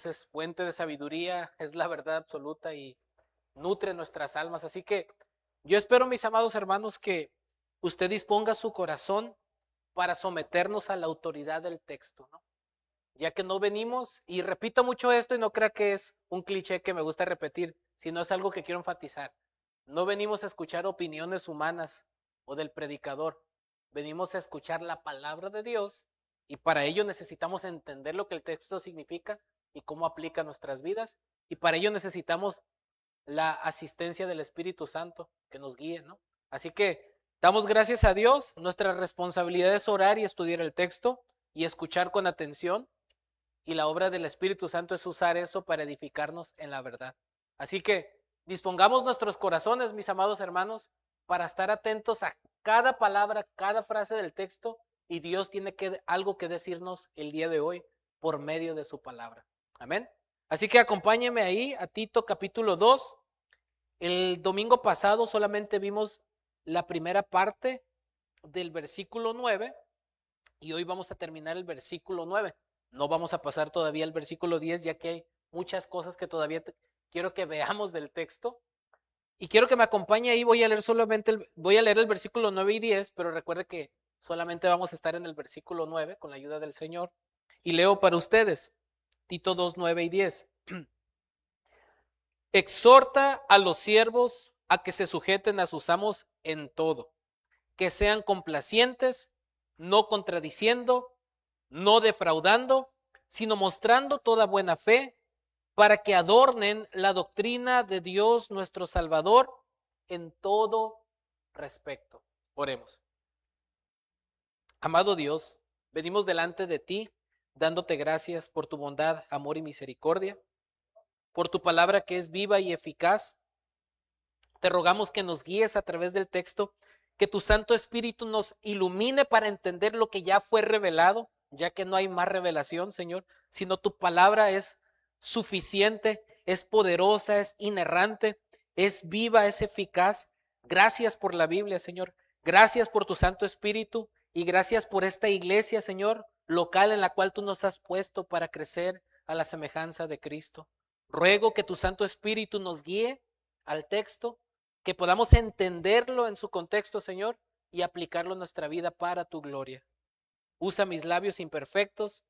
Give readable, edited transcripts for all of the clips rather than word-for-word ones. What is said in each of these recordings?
es fuente de sabiduría, es la verdad absoluta y nutre nuestras almas. Así que yo espero, mis amados hermanos, que usted disponga su corazón para someternos a la autoridad del texto, ¿no? Ya que no venimos, y repito mucho esto y no crea que es un cliché que me gusta repetir, sino es algo que quiero enfatizar. No venimos a escuchar opiniones humanas o del predicador, venimos a escuchar la palabra de Dios y para ello necesitamos entender lo que el texto significa y cómo aplica a nuestras vidas y para ello necesitamos la asistencia del Espíritu Santo que nos guíe, ¿no? Así que damos gracias a Dios, nuestra responsabilidad es orar y estudiar el texto y escuchar con atención y la obra del Espíritu Santo es usar eso para edificarnos en la verdad. Así que dispongamos nuestros corazones, mis amados hermanos, para estar atentos a cada palabra, cada frase del texto, y Dios tiene algo que decirnos el día de hoy por medio de su palabra. Amén. Así que acompáñeme ahí a Tito capítulo 2. El domingo pasado solamente vimos la primera parte del versículo 9 y hoy vamos a terminar el versículo 9. No vamos a pasar todavía al versículo 10, ya que hay muchas cosas que todavía quiero que veamos del texto. Y quiero que me acompañe ahí, voy a leer el versículo 9 y 10, pero recuerde que solamente vamos a estar en el versículo 9 con la ayuda del Señor. Y leo para ustedes, Tito 2, 9 y 10. Exhorta a los siervos a que se sujeten a sus amos en todo, que sean complacientes, no contradiciendo, no defraudando, sino mostrando toda buena fe, para que adornen la doctrina de Dios nuestro Salvador en todo respecto. Oremos. Amado Dios, venimos delante de ti, dándote gracias por tu bondad, amor y misericordia, por tu palabra que es viva y eficaz. Te rogamos que nos guíes a través del texto, que tu Santo Espíritu nos ilumine para entender lo que ya fue revelado, ya que no hay más revelación, Señor, sino tu palabra es suficiente, es poderosa, es inerrante, es viva, es eficaz. Gracias por la Biblia, Señor. Gracias por tu Santo Espíritu y gracias por esta iglesia, Señor, local en la cual tú nos has puesto para crecer a la semejanza de Cristo. Ruego que tu Santo Espíritu nos guíe al texto, que podamos entenderlo en su contexto, Señor, y aplicarlo en nuestra vida para tu gloria. Usa mis labios imperfectos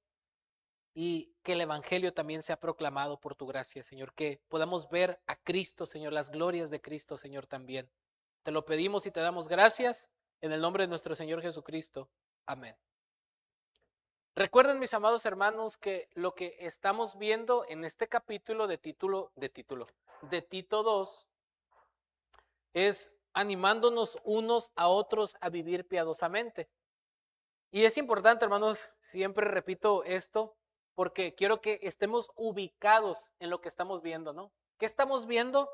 y que el Evangelio también sea proclamado por tu gracia, Señor, que podamos ver a Cristo, Señor, las glorias de Cristo, Señor, también. Te lo pedimos y te damos gracias en el nombre de nuestro Señor Jesucristo. Amén. Recuerden, mis amados hermanos, que lo que estamos viendo en este capítulo de Tito 2 es animándonos unos a otros a vivir piadosamente. Y es importante, hermanos, siempre repito esto, porque quiero que estemos ubicados en lo que estamos viendo, ¿no? ¿Qué estamos viendo?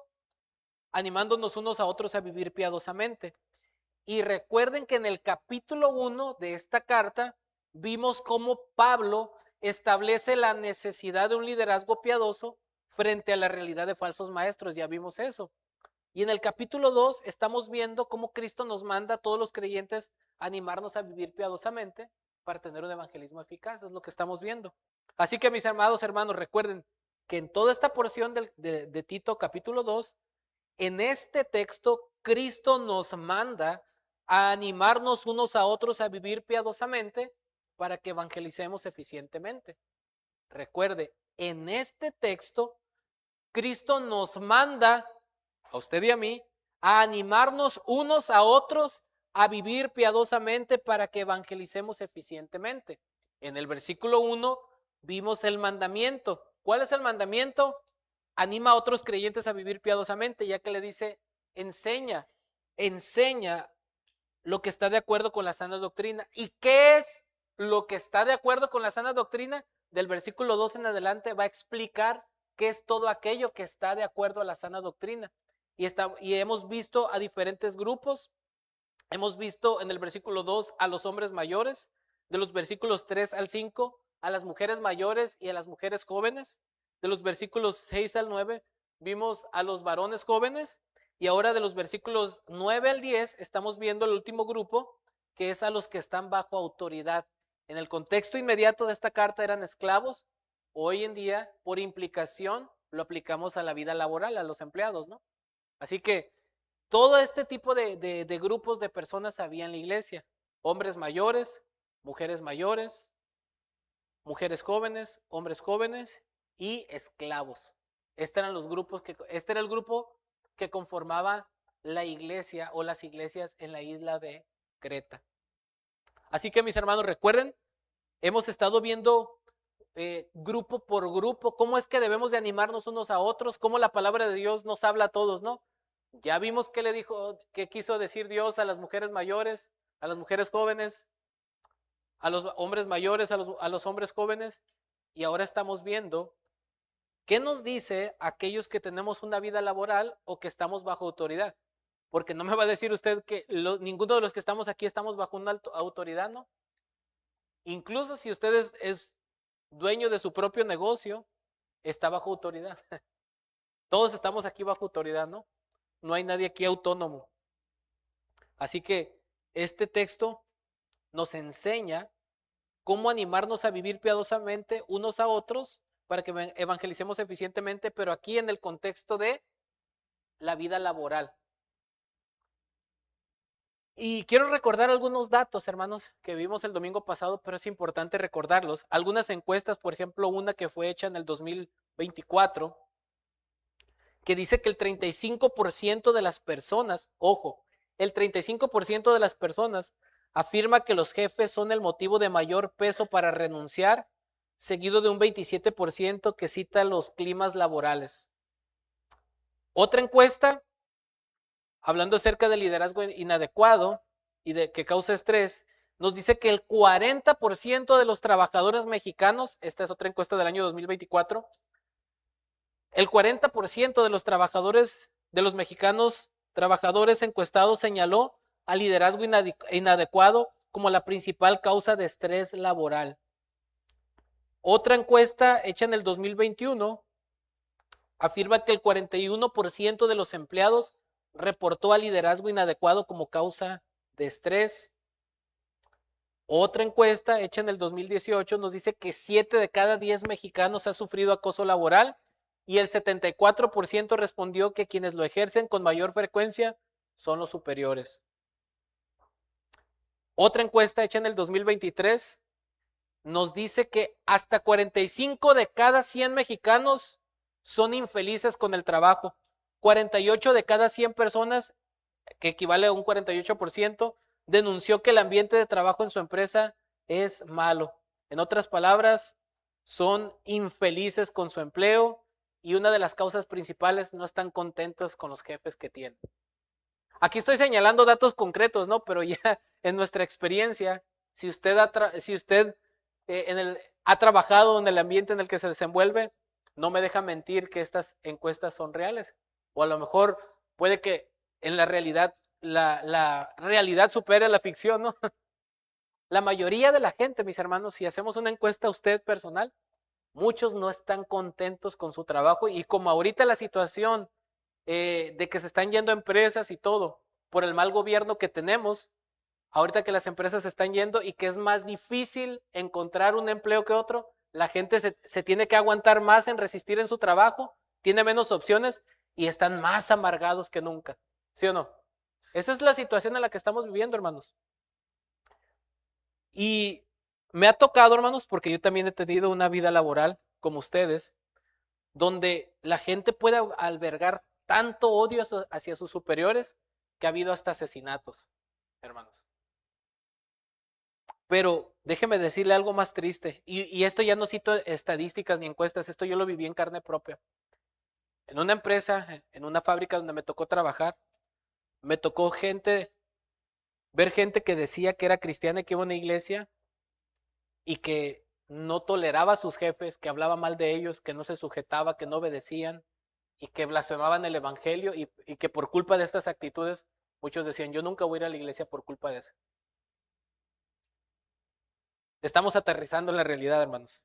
Animándonos unos a otros a vivir piadosamente. Y recuerden que en el capítulo 1 de esta carta vimos cómo Pablo establece la necesidad de un liderazgo piadoso frente a la realidad de falsos maestros. Ya vimos eso. Y en el capítulo 2 estamos viendo cómo Cristo nos manda a todos los creyentes a animarnos a vivir piadosamente para tener un evangelismo eficaz. Es lo que estamos viendo. Así que mis amados hermanos, recuerden que en toda esta porción de Tito capítulo 2, en este texto, Cristo nos manda a animarnos unos a otros a vivir piadosamente para que evangelicemos eficientemente. Recuerde, en este texto, Cristo nos manda a usted y a mí, a animarnos unos a otros a vivir piadosamente para que evangelicemos eficientemente. En el versículo 1 vimos el mandamiento. ¿Cuál es el mandamiento? Anima a otros creyentes a vivir piadosamente, ya que le dice, enseña lo que está de acuerdo con la sana doctrina. ¿Y qué es lo que está de acuerdo con la sana doctrina? Del versículo 2 en adelante va a explicar qué es todo aquello que está de acuerdo a la sana doctrina. Y hemos visto a diferentes grupos. Hemos visto en el versículo 2 a los hombres mayores, de los versículos 3 al 5 a las mujeres mayores y a las mujeres jóvenes. De los versículos 6 al 9 vimos a los varones jóvenes y ahora de los versículos 9 al 10 estamos viendo el último grupo, que es a los que están bajo autoridad. En el contexto inmediato de esta carta eran esclavos, hoy en día, por implicación, lo aplicamos a la vida laboral, a los empleados, ¿no? Así que todo este tipo de grupos de personas había en la iglesia. Hombres mayores, mujeres mayores, mujeres jóvenes, hombres jóvenes y esclavos. Este era el grupo que conformaba la iglesia o las iglesias en la isla de Creta. Así que mis hermanos, recuerden, hemos estado viendo grupo por grupo cómo es que debemos de animarnos unos a otros, cómo la palabra de Dios nos habla a todos, ¿no? Ya vimos qué le dijo, qué quiso decir Dios a las mujeres mayores, a las mujeres jóvenes, a los hombres mayores, a los hombres jóvenes, y ahora estamos viendo qué nos dice aquellos que tenemos una vida laboral o que estamos bajo autoridad. Porque no me va a decir usted que ninguno de los que estamos aquí estamos bajo una autoridad, ¿no? Incluso si usted es dueño de su propio negocio, está bajo autoridad. Todos estamos aquí bajo autoridad, ¿no? No hay nadie aquí autónomo. Así que este texto nos enseña cómo animarnos a vivir piadosamente unos a otros para que evangelicemos eficientemente, pero aquí en el contexto de la vida laboral. Y quiero recordar algunos datos, hermanos, que vimos el domingo pasado, pero es importante recordarlos. Algunas encuestas, por ejemplo, una que fue hecha en el 2024, que dice que el 35% de las personas, ojo, el 35% de las personas afirma que los jefes son el motivo de mayor peso para renunciar, seguido de un 27% que cita los climas laborales. Otra encuesta, hablando acerca del liderazgo inadecuado y de que causa estrés, nos dice que el 40% de los trabajadores mexicanos, esta es otra encuesta del año 2024, el 40% de los trabajadores, de los mexicanos trabajadores encuestados señaló al liderazgo inadecuado como la principal causa de estrés laboral. Otra encuesta hecha en el 2021 afirma que el 41% de los empleados reportó al liderazgo inadecuado como causa de estrés. Otra encuesta hecha en el 2018 nos dice que 7 de cada 10 mexicanos ha sufrido acoso laboral y el 74% respondió que quienes lo ejercen con mayor frecuencia son los superiores. Otra encuesta hecha en el 2023 nos dice que hasta 45 de cada 100 mexicanos son infelices con el trabajo. 48 de cada 100 personas, que equivale a un 48%, denunció que el ambiente de trabajo en su empresa es malo. En otras palabras, son infelices con su empleo y una de las causas principales, no están contentos con los jefes que tienen. Aquí estoy señalando datos concretos, ¿no? Pero ya en nuestra experiencia, si usted ha trabajado en el ambiente en el que se desenvuelve, no me deja mentir que estas encuestas son reales. O a lo mejor puede que en la realidad, la realidad supere a la ficción, ¿no? La mayoría de la gente, mis hermanos, si hacemos una encuesta a usted personal, muchos no están contentos con su trabajo y como ahorita la situación de que se están yendo empresas y todo por el mal gobierno que tenemos, ahorita que las empresas se están yendo y que es más difícil encontrar un empleo que otro, la gente se tiene que aguantar más en resistir en su trabajo, tiene menos opciones y están más amargados que nunca. ¿Sí o no? Esa es la situación en la que estamos viviendo, hermanos. Y me ha tocado, hermanos, porque yo también he tenido una vida laboral como ustedes, donde la gente puede albergar tanto odio hacia sus superiores que ha habido hasta asesinatos, hermanos. Pero déjeme decirle algo más triste, y esto ya no cito estadísticas ni encuestas, esto yo lo viví en carne propia. En una empresa, en una fábrica donde me tocó trabajar, me tocó ver gente que decía que era cristiana y que iba a una iglesia y que no toleraba a sus jefes, que hablaba mal de ellos, que no se sujetaba, que no obedecían y que blasfemaban el evangelio y que por culpa de estas actitudes, muchos decían, yo nunca voy a ir a la iglesia por culpa de eso. Estamos aterrizando en la realidad, hermanos.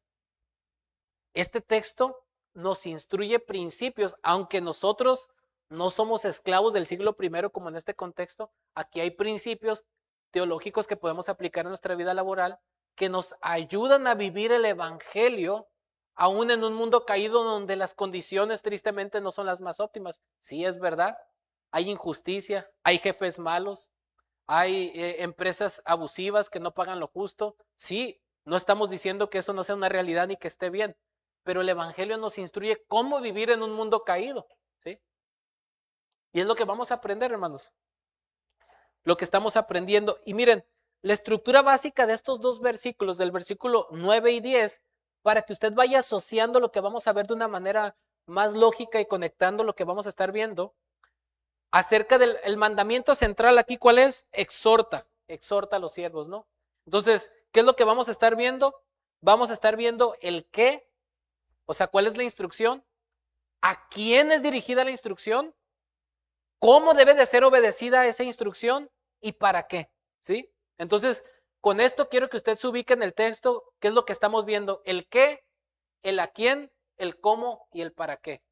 Este texto nos instruye principios, aunque nosotros no somos esclavos del siglo I como en este contexto, aquí hay principios teológicos que podemos aplicar en nuestra vida laboral que nos ayudan a vivir el evangelio aún en un mundo caído donde las condiciones tristemente no son las más óptimas. Sí, es verdad. Hay injusticia, hay jefes malos, hay empresas abusivas que no pagan lo justo. Sí, no estamos diciendo que eso no sea una realidad ni que esté bien, pero el Evangelio nos instruye cómo vivir en un mundo caído, ¿sí? Y es lo que vamos a aprender, hermanos. Lo que estamos aprendiendo. Y miren, la estructura básica de estos dos versículos, del versículo 9 y 10, para que usted vaya asociando lo que vamos a ver de una manera más lógica y conectando lo que vamos a estar viendo, acerca del el mandamiento central aquí, ¿cuál es? Exhorta a los siervos, ¿no? Entonces, ¿qué es lo que vamos a estar viendo? Vamos a estar viendo el qué, o sea, ¿cuál es la instrucción? ¿A quién es dirigida la instrucción? ¿Cómo debe de ser obedecida esa instrucción? ¿Y para qué? ¿Sí? Entonces, con esto quiero que usted se ubique en el texto, ¿qué es lo que estamos viendo? El qué, el a quién, el cómo y el para qué.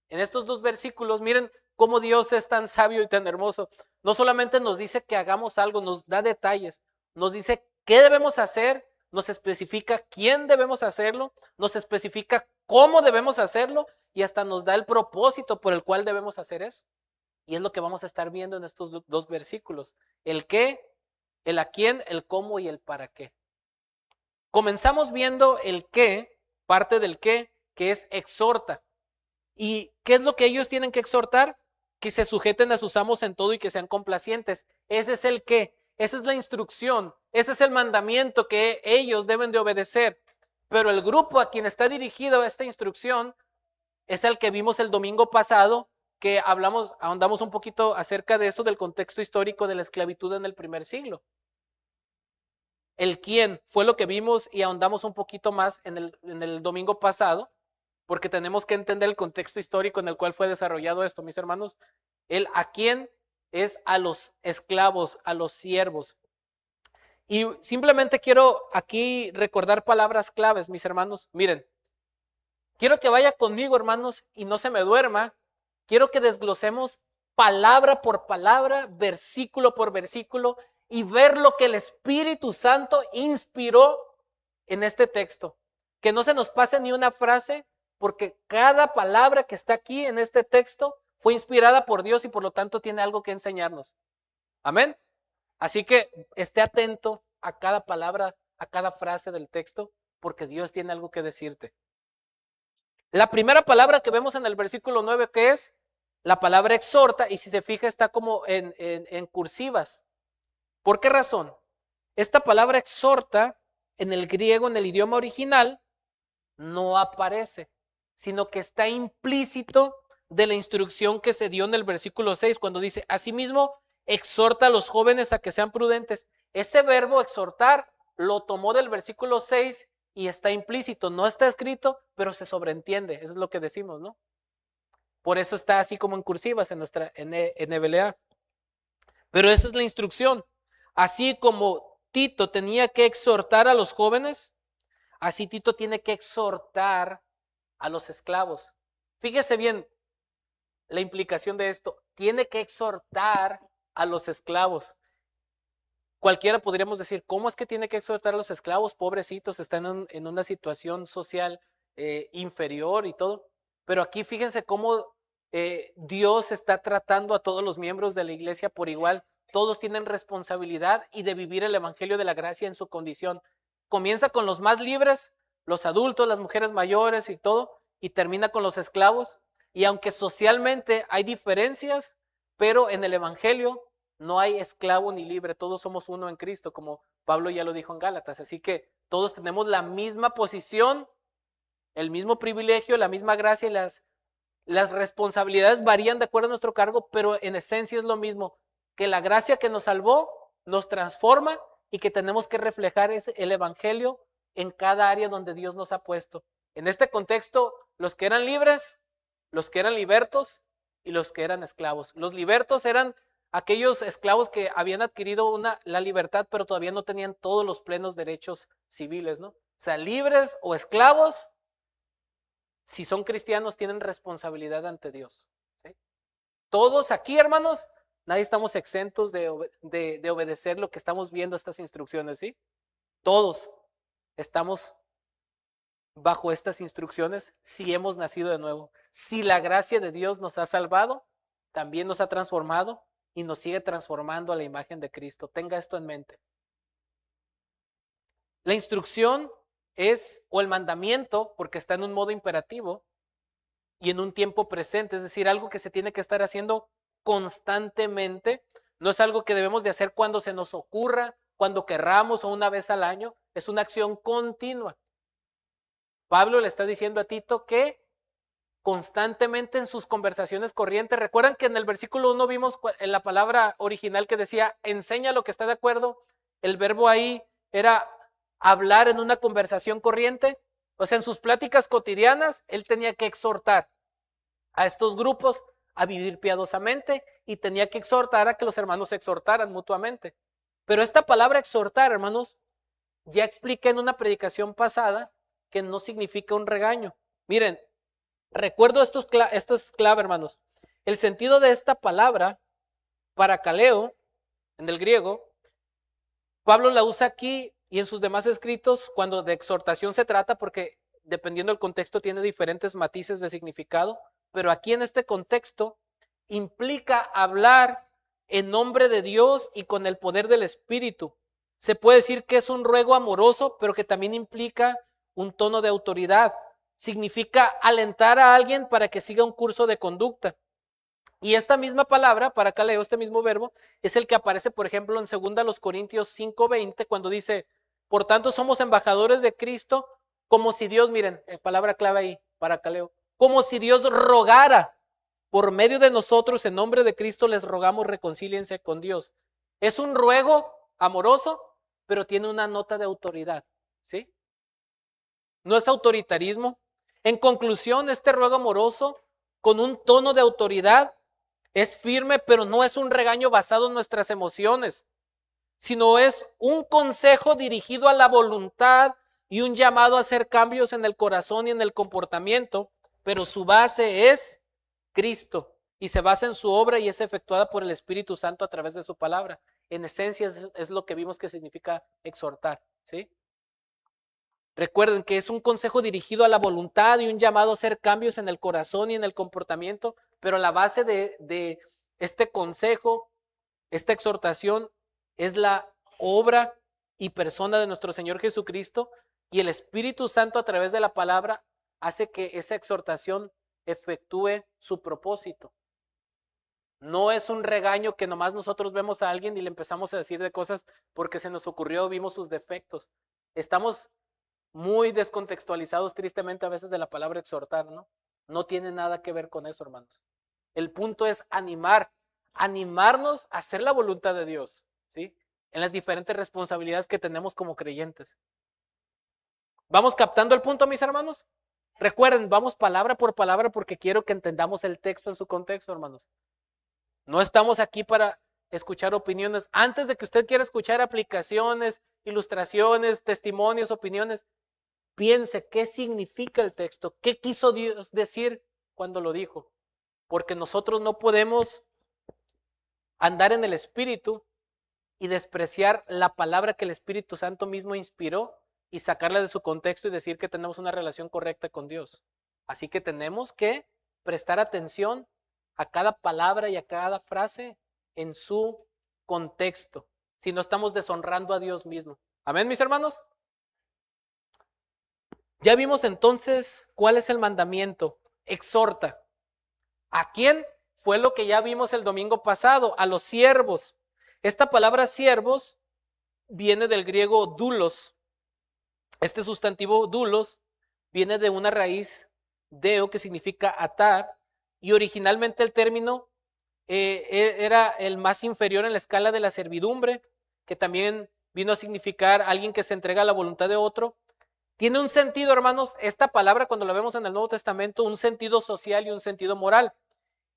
En estos dos versículos, miren cómo Dios es tan sabio y tan hermoso. No solamente nos dice que hagamos algo, nos da detalles, nos dice qué debemos hacer, nos especifica quién debemos hacerlo, nos especifica cómo debemos hacerlo y hasta nos da el propósito por el cual debemos hacer eso. Y es lo que vamos a estar viendo en estos dos versículos. El qué, el a quién, el cómo y el para qué. Comenzamos viendo el qué, parte del qué, que es exhorta. ¿Y qué es lo que ellos tienen que exhortar? Que se sujeten a sus amos en todo y que sean complacientes. Ese es el qué, esa es la instrucción, ese es el mandamiento que ellos deben de obedecer. Pero el grupo a quien está dirigido esta instrucción es el que vimos el domingo pasado, que ahondamos un poquito acerca de eso, del contexto histórico de la esclavitud en el primer siglo. El quién fue lo que vimos y ahondamos un poquito más en el domingo pasado, porque tenemos que entender el contexto histórico en el cual fue desarrollado esto, mis hermanos. El a quién es a los esclavos, a los siervos. Y simplemente quiero aquí recordar palabras claves, mis hermanos. Miren, quiero que vaya conmigo, hermanos, y no se me duerma. Quiero que desglosemos palabra por palabra, versículo por versículo, y ver lo que el Espíritu Santo inspiró en este texto. Que no se nos pase ni una frase, porque cada palabra que está aquí en este texto fue inspirada por Dios y por lo tanto tiene algo que enseñarnos. Amén. Así que esté atento a cada palabra, a cada frase del texto, porque Dios tiene algo que decirte. La primera palabra que vemos en el versículo 9, que es la palabra exhorta, y si se fija está como en cursivas. ¿Por qué razón? Esta palabra exhorta en el griego, en el idioma original, no aparece, sino que está implícito de la instrucción que se dio en el versículo 6, cuando dice, asimismo, exhorta a los jóvenes a que sean prudentes. Ese verbo exhortar lo tomó del versículo 6 y está implícito, no está escrito, pero se sobreentiende, eso es lo que decimos, ¿no? Por eso está así como en cursivas en nuestra NBLA. Pero esa es la instrucción. Así como Tito tenía que exhortar a los jóvenes, así Tito tiene que exhortar a los esclavos. Fíjese bien la implicación de esto. Tiene que exhortar a los esclavos. Cualquiera podríamos decir, ¿cómo es que tiene que exhortar a los esclavos? Pobrecitos, están en una situación social inferior y todo. Pero aquí fíjense cómo Dios está tratando a todos los miembros de la iglesia por igual. Todos tienen responsabilidad y de vivir el evangelio de la gracia en su condición. Comienza con los más libres, los adultos, las mujeres mayores y todo, y termina con los esclavos. Y aunque socialmente hay diferencias, pero en el evangelio no hay esclavo ni libre, todos somos uno en Cristo, como Pablo ya lo dijo en Gálatas. Así que todos tenemos la misma posición, el mismo privilegio, la misma gracia y las responsabilidades varían de acuerdo a nuestro cargo, pero en esencia es lo mismo, que la gracia que nos salvó nos transforma y que tenemos que reflejar el evangelio en cada área donde Dios nos ha puesto. En este contexto, los que eran libres, los que eran libertos y los que eran esclavos. Los libertos eran aquellos esclavos que habían adquirido la libertad, pero todavía no tenían todos los plenos derechos civiles, ¿no? O sea, libres o esclavos, si son cristianos, tienen responsabilidad ante Dios, ¿sí? Todos aquí, hermanos, nadie estamos exentos de obedecer lo que estamos viendo, estas instrucciones, ¿sí? Todos estamos bajo estas instrucciones si hemos nacido de nuevo. Si la gracia de Dios nos ha salvado, también nos ha transformado y nos sigue transformando a la imagen de Cristo. Tenga esto en mente. La instrucción es, o el mandamiento, porque está en un modo imperativo y en un tiempo presente, es decir, algo que se tiene que estar haciendo constantemente. No es algo que debemos de hacer cuando se nos ocurra, cuando querramos o una vez al año. Es una acción continua. Pablo le está diciendo a Tito que constantemente en sus conversaciones corrientes, recuerdan que en el versículo 1 vimos en la palabra original que decía, enseña lo que está de acuerdo. El verbo ahí era hablar en una conversación corriente. O sea, en sus pláticas cotidianas, él tenía que exhortar a estos grupos a vivir piadosamente y tenía que exhortar a que los hermanos se exhortaran mutuamente. Pero esta palabra exhortar, hermanos, ya expliqué en una predicación pasada que no significa un regaño. Miren, recuerdo esto es clave, hermanos. El sentido de esta palabra, parakaleo, en el griego, Pablo la usa aquí y en sus demás escritos cuando de exhortación se trata, porque dependiendo del contexto tiene diferentes matices de significado, pero aquí en este contexto implica hablar en nombre de Dios y con el poder del Espíritu. Se puede decir que es un ruego amoroso, pero que también implica un tono de autoridad. Significa alentar a alguien para que siga un curso de conducta. Y esta misma palabra, parakaleo, este mismo verbo, es el que aparece, por ejemplo, en 2 Corintios 5:20, cuando dice, por tanto somos embajadores de Cristo, como si Dios, miren, palabra clave ahí, parakaleo, como si Dios rogara por medio de nosotros, en nombre de Cristo les rogamos reconcíliense con Dios. Es un ruego amoroso, pero tiene una nota de autoridad, ¿sí? No es autoritarismo. En conclusión, este ruego amoroso, con un tono de autoridad, es firme, pero no es un regaño basado en nuestras emociones, sino es un consejo dirigido a la voluntad y un llamado a hacer cambios en el corazón y en el comportamiento, pero su base es Cristo y se basa en su obra y es efectuada por el Espíritu Santo a través de su palabra. En esencia es lo que vimos que significa exhortar, ¿sí? Recuerden que es un consejo dirigido a la voluntad y un llamado a hacer cambios en el corazón y en el comportamiento, pero la base de este consejo, esta exhortación, es la obra y persona de nuestro Señor Jesucristo, y el Espíritu Santo a través de la palabra hace que esa exhortación efectúe su propósito. No es un regaño que nomás nosotros vemos a alguien y le empezamos a decir de cosas porque se nos ocurrió, vimos sus defectos. Estamos muy descontextualizados tristemente a veces de la palabra exhortar, ¿no? No tiene nada que ver con eso, hermanos. El punto es animarnos a hacer la voluntad de Dios, ¿sí? En las diferentes responsabilidades que tenemos como creyentes. ¿Vamos captando el punto, mis hermanos? Recuerden, vamos palabra por palabra porque quiero que entendamos el texto en su contexto, hermanos. No estamos aquí para escuchar opiniones. Antes de que usted quiera escuchar aplicaciones, ilustraciones, testimonios, opiniones, piense qué significa el texto, qué quiso Dios decir cuando lo dijo. Porque nosotros no podemos andar en el Espíritu y despreciar la palabra que el Espíritu Santo mismo inspiró y sacarla de su contexto y decir que tenemos una relación correcta con Dios. Así que tenemos que prestar atención a cada palabra y a cada frase en su contexto, si no estamos deshonrando a Dios mismo. Amén, mis hermanos. Ya vimos entonces cuál es el mandamiento. Exhorta. ¿A quién? Fue lo que ya vimos el domingo pasado, a los siervos. Esta palabra siervos viene del griego doulos. Este sustantivo doulos viene de una raíz deo que significa atar, y originalmente el término era el más inferior en la escala de la servidumbre, que también vino a significar alguien que se entrega a la voluntad de otro. Tiene un sentido, hermanos, esta palabra cuando la vemos en el Nuevo Testamento, un sentido social y un sentido moral.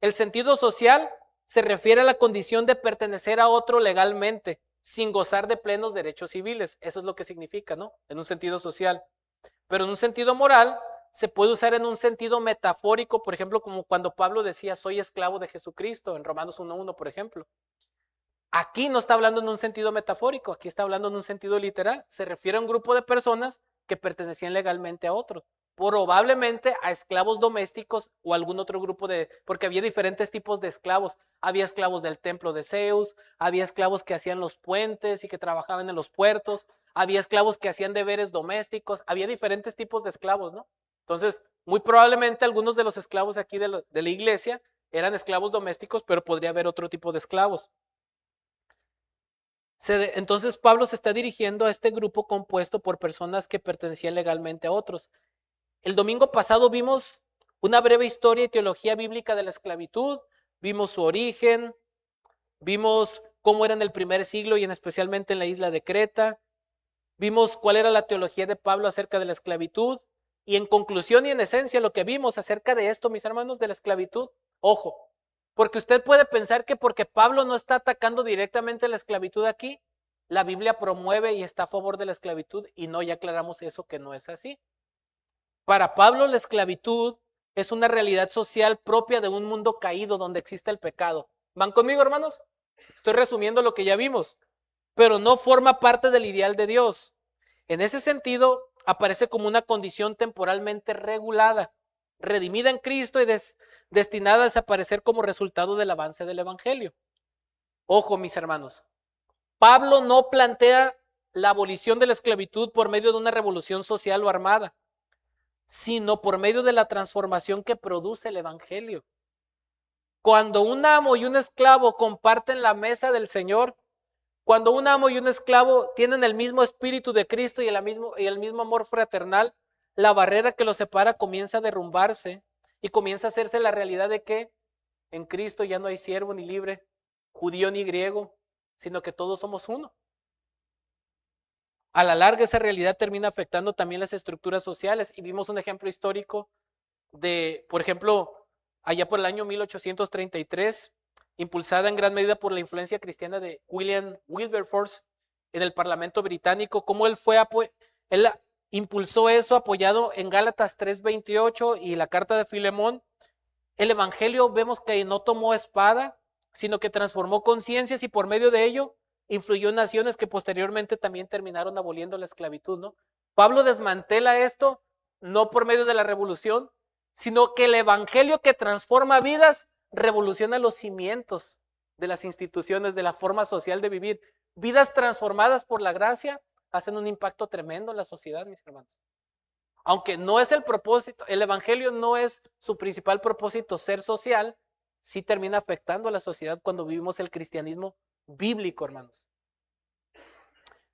El sentido social se refiere a la condición de pertenecer a otro legalmente, sin gozar de plenos derechos civiles. Eso es lo que significa, ¿no? En un sentido social. Pero en un sentido moral se puede usar en un sentido metafórico, por ejemplo, como cuando Pablo decía, soy esclavo de Jesucristo, en Romanos 1:1, por ejemplo. Aquí no está hablando en un sentido metafórico, aquí está hablando en un sentido literal. Se refiere a un grupo de personas que pertenecían legalmente a otros. Probablemente a esclavos domésticos o algún otro grupo porque había diferentes tipos de esclavos. Había esclavos del templo de Zeus, había esclavos que hacían los puentes y que trabajaban en los puertos, había esclavos que hacían deberes domésticos, había diferentes tipos de esclavos, ¿no? Entonces, muy probablemente algunos de los esclavos aquí de la iglesia eran esclavos domésticos, pero podría haber otro tipo de esclavos. Entonces Pablo se está dirigiendo a este grupo compuesto por personas que pertenecían legalmente a otros. El domingo pasado vimos una breve historia y teología bíblica de la esclavitud, vimos su origen, vimos cómo era en el primer siglo y especialmente en la isla de Creta, vimos cuál era la teología de Pablo acerca de la esclavitud y en conclusión y en esencia lo que vimos acerca de esto, mis hermanos, de la esclavitud, ojo, porque usted puede pensar que porque Pablo no está atacando directamente la esclavitud aquí, la Biblia promueve y está a favor de la esclavitud y no, ya aclaramos eso que no es así. Para Pablo la esclavitud es una realidad social propia de un mundo caído donde existe el pecado. ¿Van conmigo, hermanos? Estoy resumiendo lo que ya vimos, pero no forma parte del ideal de Dios. En ese sentido, aparece como una condición temporalmente regulada, redimida en Cristo y destinada a desaparecer como resultado del avance del Evangelio. Ojo, mis hermanos, Pablo no plantea la abolición de la esclavitud por medio de una revolución social o armada, sino por medio de la transformación que produce el Evangelio. Cuando un amo y un esclavo comparten la mesa del Señor, cuando un amo y un esclavo tienen el mismo espíritu de Cristo y el mismo amor fraternal, la barrera que los separa comienza a derrumbarse y comienza a hacerse la realidad de que en Cristo ya no hay siervo ni libre, judío ni griego, sino que todos somos uno. A la larga esa realidad termina afectando también las estructuras sociales y vimos un ejemplo histórico de, por ejemplo, allá por el año 1833, impulsada en gran medida por la influencia cristiana de William Wilberforce en el Parlamento británico, cómo él impulsó eso apoyado en Gálatas 3:28 y la carta de Filemón. El Evangelio vemos que no tomó espada, sino que transformó conciencias y por medio de ello influyó en naciones que posteriormente también terminaron aboliendo la esclavitud, ¿no? Pablo desmantela esto no por medio de la revolución, sino que el Evangelio que transforma vidas revoluciona los cimientos de las instituciones, de la forma social de vivir. Vidas transformadas por la gracia hacen un impacto tremendo en la sociedad, mis hermanos. Aunque no es el propósito, el Evangelio no es su principal propósito ser social, sí termina afectando a la sociedad cuando vivimos el cristianismo bíblico, hermanos.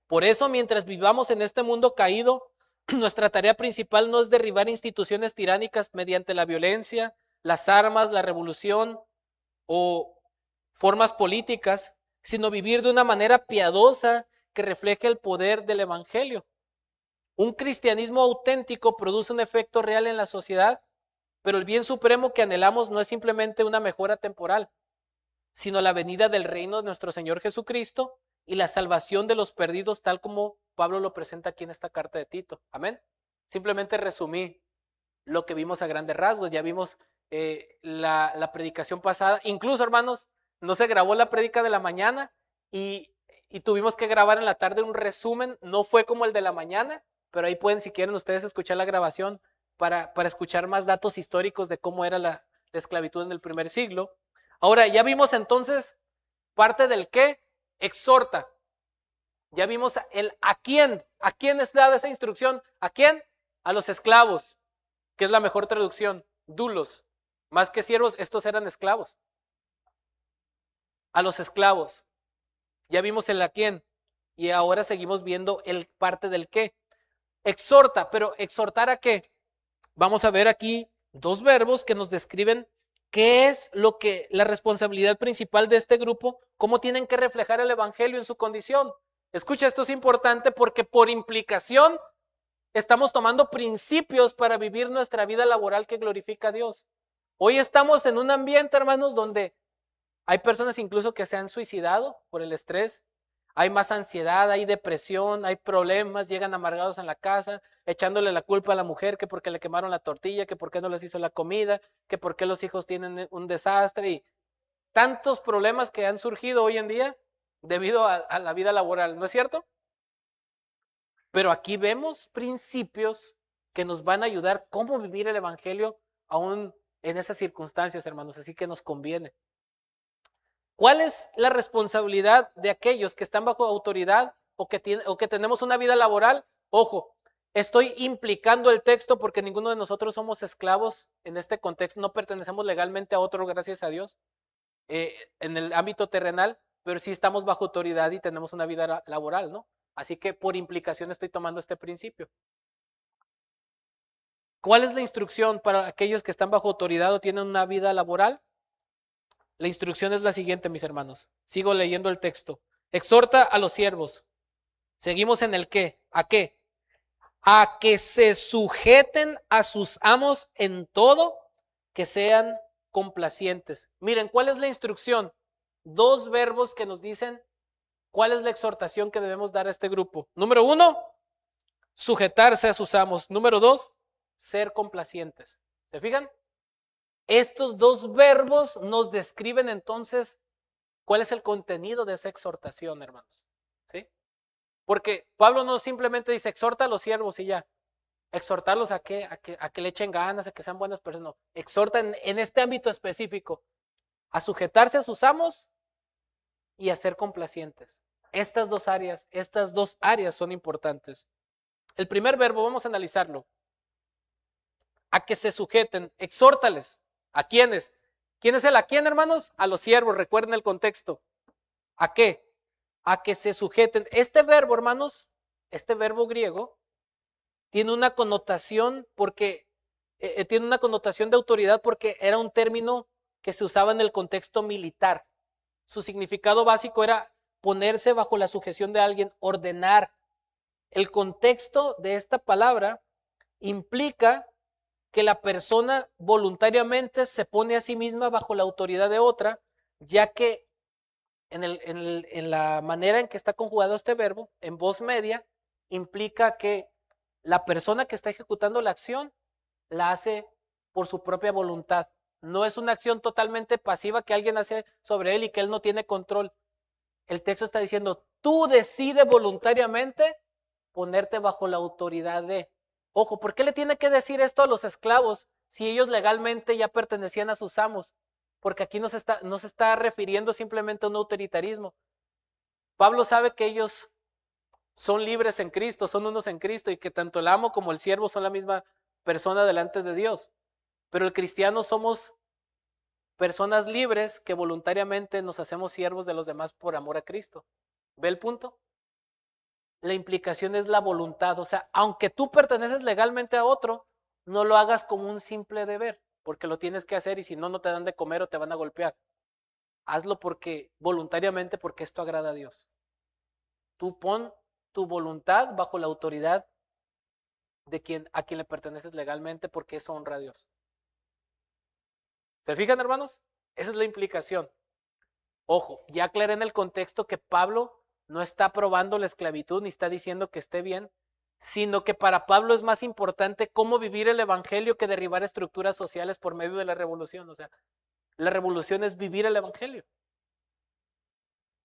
Por eso, mientras vivamos en este mundo caído, nuestra tarea principal no es derribar instituciones tiránicas mediante la violencia, las armas, la revolución o formas políticas, sino vivir de una manera piadosa que refleje el poder del Evangelio. Un cristianismo auténtico produce un efecto real en la sociedad, pero el bien supremo que anhelamos no es simplemente una mejora temporal, sino la venida del reino de nuestro Señor Jesucristo y la salvación de los perdidos, tal como Pablo lo presenta aquí en esta carta de Tito. Amén. Simplemente resumí lo que vimos a grandes rasgos. Ya vimos la predicación pasada. Incluso, hermanos, no se grabó la prédica de la mañana y tuvimos que grabar en la tarde un resumen. No fue como el de la mañana, pero ahí pueden, si quieren ustedes, escuchar la grabación para escuchar más datos históricos de cómo era la esclavitud en el primer siglo. Ahora, ya vimos entonces parte del qué, exhorta. Ya vimos el a quién es dada esa instrucción. ¿A quién? A los esclavos, que es la mejor traducción, dulos. Más que siervos, estos eran esclavos. A los esclavos. Ya vimos el a quién. Y ahora seguimos viendo el parte del qué. Exhorta, pero ¿exhortar a qué? Vamos a ver aquí dos verbos que nos describen qué es la responsabilidad principal de este grupo, cómo tienen que reflejar el Evangelio en su condición. Escucha, esto es importante porque por implicación estamos tomando principios para vivir nuestra vida laboral que glorifica a Dios. Hoy estamos en un ambiente, hermanos, donde hay personas incluso que se han suicidado por el estrés. Hay más ansiedad, hay depresión, hay problemas, llegan amargados en la casa, echándole la culpa a la mujer, que porque le quemaron la tortilla, que por qué no les hizo la comida, que por qué los hijos tienen un desastre y tantos problemas que han surgido hoy en día debido a la vida laboral, ¿no es cierto? Pero aquí vemos principios que nos van a ayudar cómo vivir el evangelio aún en esas circunstancias, hermanos, así que nos conviene. ¿Cuál es la responsabilidad de aquellos que están bajo autoridad o que tenemos una vida laboral? Ojo, estoy implicando el texto porque ninguno de nosotros somos esclavos en este contexto, no pertenecemos legalmente a otro, gracias a Dios, en el ámbito terrenal, pero sí estamos bajo autoridad y tenemos una vida laboral, ¿no? Así que por implicación estoy tomando este principio. ¿Cuál es la instrucción para aquellos que están bajo autoridad o tienen una vida laboral? La instrucción es la siguiente, mis hermanos. Sigo leyendo el texto. Exhorta a los siervos. Seguimos en el qué. ¿A qué? A que se sujeten a sus amos en todo, que sean complacientes. Miren, ¿cuál es la instrucción? Dos verbos que nos dicen cuál es la exhortación que debemos dar a este grupo. Número 1, sujetarse a sus amos. Número 2, ser complacientes. ¿Se fijan? Estos dos verbos nos describen entonces cuál es el contenido de esa exhortación, hermanos. ¿Sí? Porque Pablo no simplemente dice exhorta a los siervos y ya. Exhortarlos a que le echen ganas, a que sean buenas personas. No, exhorta en este ámbito específico a sujetarse a sus amos y a ser complacientes. Estas dos áreas son importantes. El primer verbo, vamos a analizarlo. A que se sujeten, exhórtales. ¿A quiénes? ¿Quién es el a quién, hermanos? A los siervos, recuerden el contexto. ¿A qué? A que se sujeten. Este verbo, hermanos, este verbo griego, tiene una connotación tiene una connotación de autoridad porque era un término que se usaba en el contexto militar. Su significado básico era ponerse bajo la sujeción de alguien, ordenar. El contexto de esta palabra implica que la persona voluntariamente se pone a sí misma bajo la autoridad de otra, ya que en la manera en que está conjugado este verbo, en voz media, implica que la persona que está ejecutando la acción la hace por su propia voluntad. No es una acción totalmente pasiva que alguien hace sobre él y que él no tiene control. El texto está diciendo, tú decides voluntariamente ponerte bajo la autoridad de. Ojo, ¿por qué le tiene que decir esto a los esclavos si ellos legalmente ya pertenecían a sus amos? Porque aquí no se está refiriendo simplemente a un autoritarismo. Pablo sabe que ellos son libres en Cristo, son unos en Cristo y que tanto el amo como el siervo son la misma persona delante de Dios. Pero el cristiano somos personas libres que voluntariamente nos hacemos siervos de los demás por amor a Cristo. ¿Ve el punto? La implicación es la voluntad. O sea, aunque tú perteneces legalmente a otro, no lo hagas como un simple deber, porque lo tienes que hacer y si no, no te dan de comer o te van a golpear. Hazlo voluntariamente, porque esto agrada a Dios. Tú pon tu voluntad bajo la autoridad de a quien le perteneces legalmente, porque eso honra a Dios. ¿Se fijan, hermanos? Esa es la implicación. Ojo, ya aclaré en el contexto que Pablo no está aprobando la esclavitud ni está diciendo que esté bien, sino que para Pablo es más importante cómo vivir el evangelio que derribar estructuras sociales por medio de la revolución. O sea, la revolución es vivir el evangelio.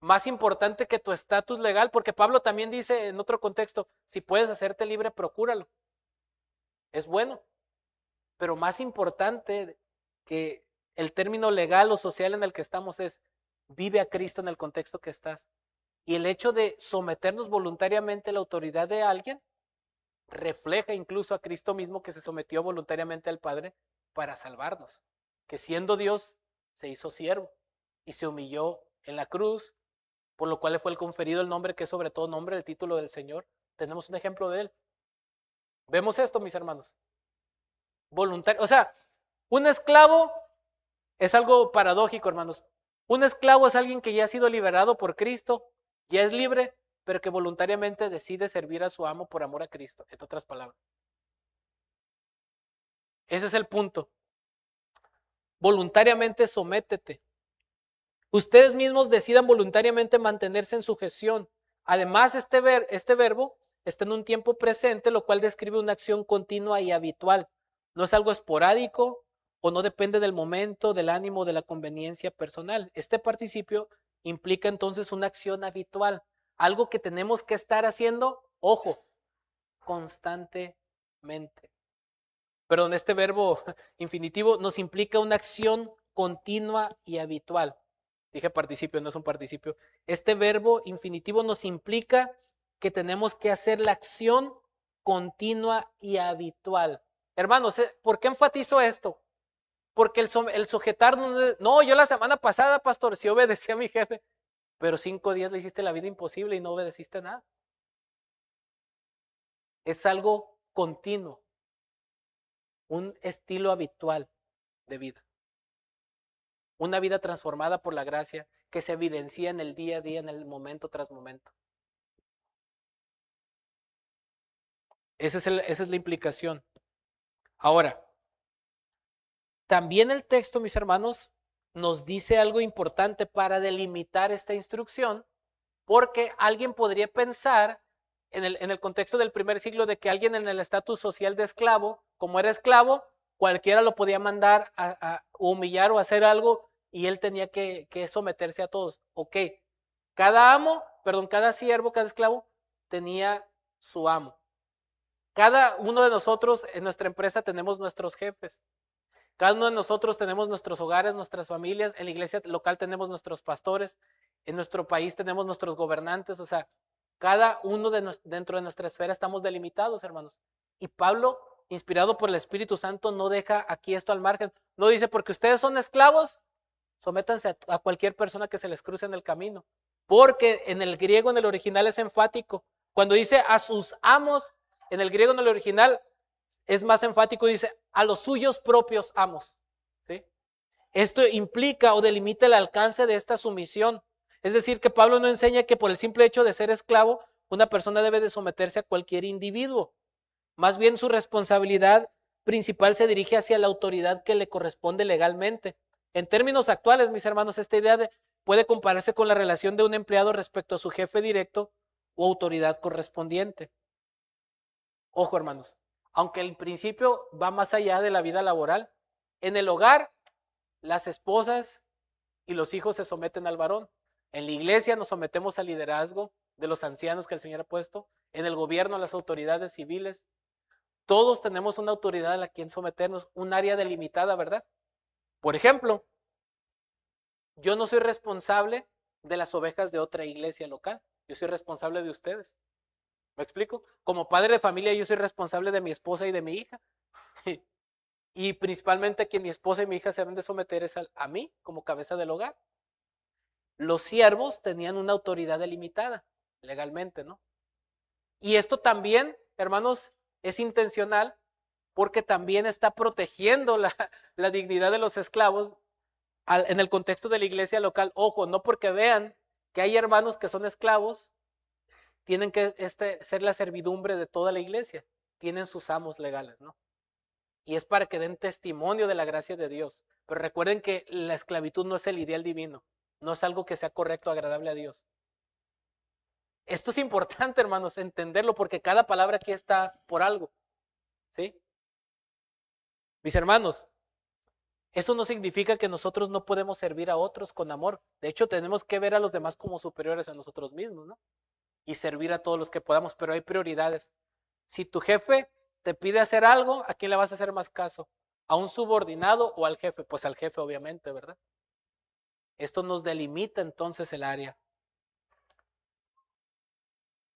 Más importante que tu estatus legal, porque Pablo también dice en otro contexto, si puedes hacerte libre, procúralo. Es bueno, pero más importante que el término legal o social en el que estamos es vive a Cristo en el contexto que estás. Y el hecho de someternos voluntariamente a la autoridad de alguien refleja incluso a Cristo mismo, que se sometió voluntariamente al Padre para salvarnos, que siendo Dios se hizo siervo y se humilló en la cruz, por lo cual le fue conferido el nombre que es sobre todo nombre, el título del Señor. Tenemos un ejemplo de él. Vemos esto, mis hermanos. Voluntario, o sea, un esclavo es algo paradójico, hermanos. Un esclavo es alguien que ya ha sido liberado por Cristo, ya es libre, pero que voluntariamente decide servir a su amo por amor a Cristo, en otras palabras. Ese es el punto. Voluntariamente sométete. Ustedes mismos decidan voluntariamente mantenerse en sujeción. Además, este verbo está en un tiempo presente, lo cual describe una acción continua y habitual. No es algo esporádico o no depende del momento, del ánimo, de la conveniencia personal. Este participio implica entonces una acción habitual, algo que tenemos que estar haciendo, ojo, constantemente. Pero en este verbo infinitivo nos implica una acción continua y habitual. Dije participio, no es un participio. Este verbo infinitivo nos implica que tenemos que hacer la acción continua y habitual. Hermanos, ¿por qué enfatizo esto? Porque el sujetar, no, yo la semana pasada, pastor, sí obedecí a mi jefe, pero 5 días le hiciste la vida imposible y no obedeciste nada. Es algo continuo, un estilo habitual de vida. Una vida transformada por la gracia que se evidencia en el día a día, en el momento tras momento. Esa es la implicación. Ahora, también el texto, mis hermanos, nos dice algo importante para delimitar esta instrucción, porque alguien podría pensar en el contexto del primer siglo de que alguien en el estatus social de esclavo, como era esclavo, cualquiera lo podía mandar a humillar o hacer algo y él tenía que someterse a todos. Ok, cada siervo, cada esclavo tenía su amo. Cada uno de nosotros en nuestra empresa tenemos nuestros jefes. Cada uno de nosotros tenemos nuestros hogares, nuestras familias. En la iglesia local tenemos nuestros pastores. En nuestro país tenemos nuestros gobernantes. O sea, cada uno dentro de nuestra esfera estamos delimitados, hermanos. Y Pablo, inspirado por el Espíritu Santo, no deja aquí esto al margen. No dice, porque ustedes son esclavos, sométanse a cualquier persona que se les cruce en el camino. Porque en el griego, en el original, es enfático. Cuando dice a sus amos, en el griego, en el original, es más enfático, dice a los suyos propios amos. ¿Sí? Esto implica o delimita el alcance de esta sumisión. Es decir, que Pablo no enseña que por el simple hecho de ser esclavo, una persona debe de someterse a cualquier individuo. Más bien su responsabilidad principal se dirige hacia la autoridad que le corresponde legalmente. En términos actuales, mis hermanos, esta idea puede compararse con la relación de un empleado respecto a su jefe directo o autoridad correspondiente. Ojo, hermanos, aunque el principio va más allá de la vida laboral, en el hogar, las esposas y los hijos se someten al varón. En la iglesia nos sometemos al liderazgo de los ancianos que el Señor ha puesto, en el gobierno a las autoridades civiles. Todos tenemos una autoridad a la quien someternos, un área delimitada, ¿verdad? Por ejemplo, yo no soy responsable de las ovejas de otra iglesia local, yo soy responsable de ustedes. ¿Me explico? Como padre de familia yo soy responsable de mi esposa y de mi hija. Y principalmente a quien mi esposa y mi hija se deben de someter es a mí como cabeza del hogar. Los siervos tenían una autoridad delimitada legalmente, ¿no? Y esto también, hermanos, es intencional porque también está protegiendo la dignidad de los esclavos en el contexto de la iglesia local. Ojo, no porque vean que hay hermanos que son esclavos, tienen que ser la servidumbre de toda la iglesia. Tienen sus amos legales, ¿no? Y es para que den testimonio de la gracia de Dios. Pero recuerden que la esclavitud no es el ideal divino. No es algo que sea correcto o agradable a Dios. Esto es importante, hermanos, entenderlo, porque cada palabra aquí está por algo. ¿Sí? Mis hermanos, eso no significa que nosotros no podemos servir a otros con amor. De hecho, tenemos que ver a los demás como superiores a nosotros mismos, ¿no? Y servir a todos los que podamos, pero hay prioridades. Si tu jefe te pide hacer algo, ¿a quién le vas a hacer más caso? ¿A un subordinado o al jefe? Pues al jefe, obviamente, ¿verdad? Esto nos delimita entonces el área.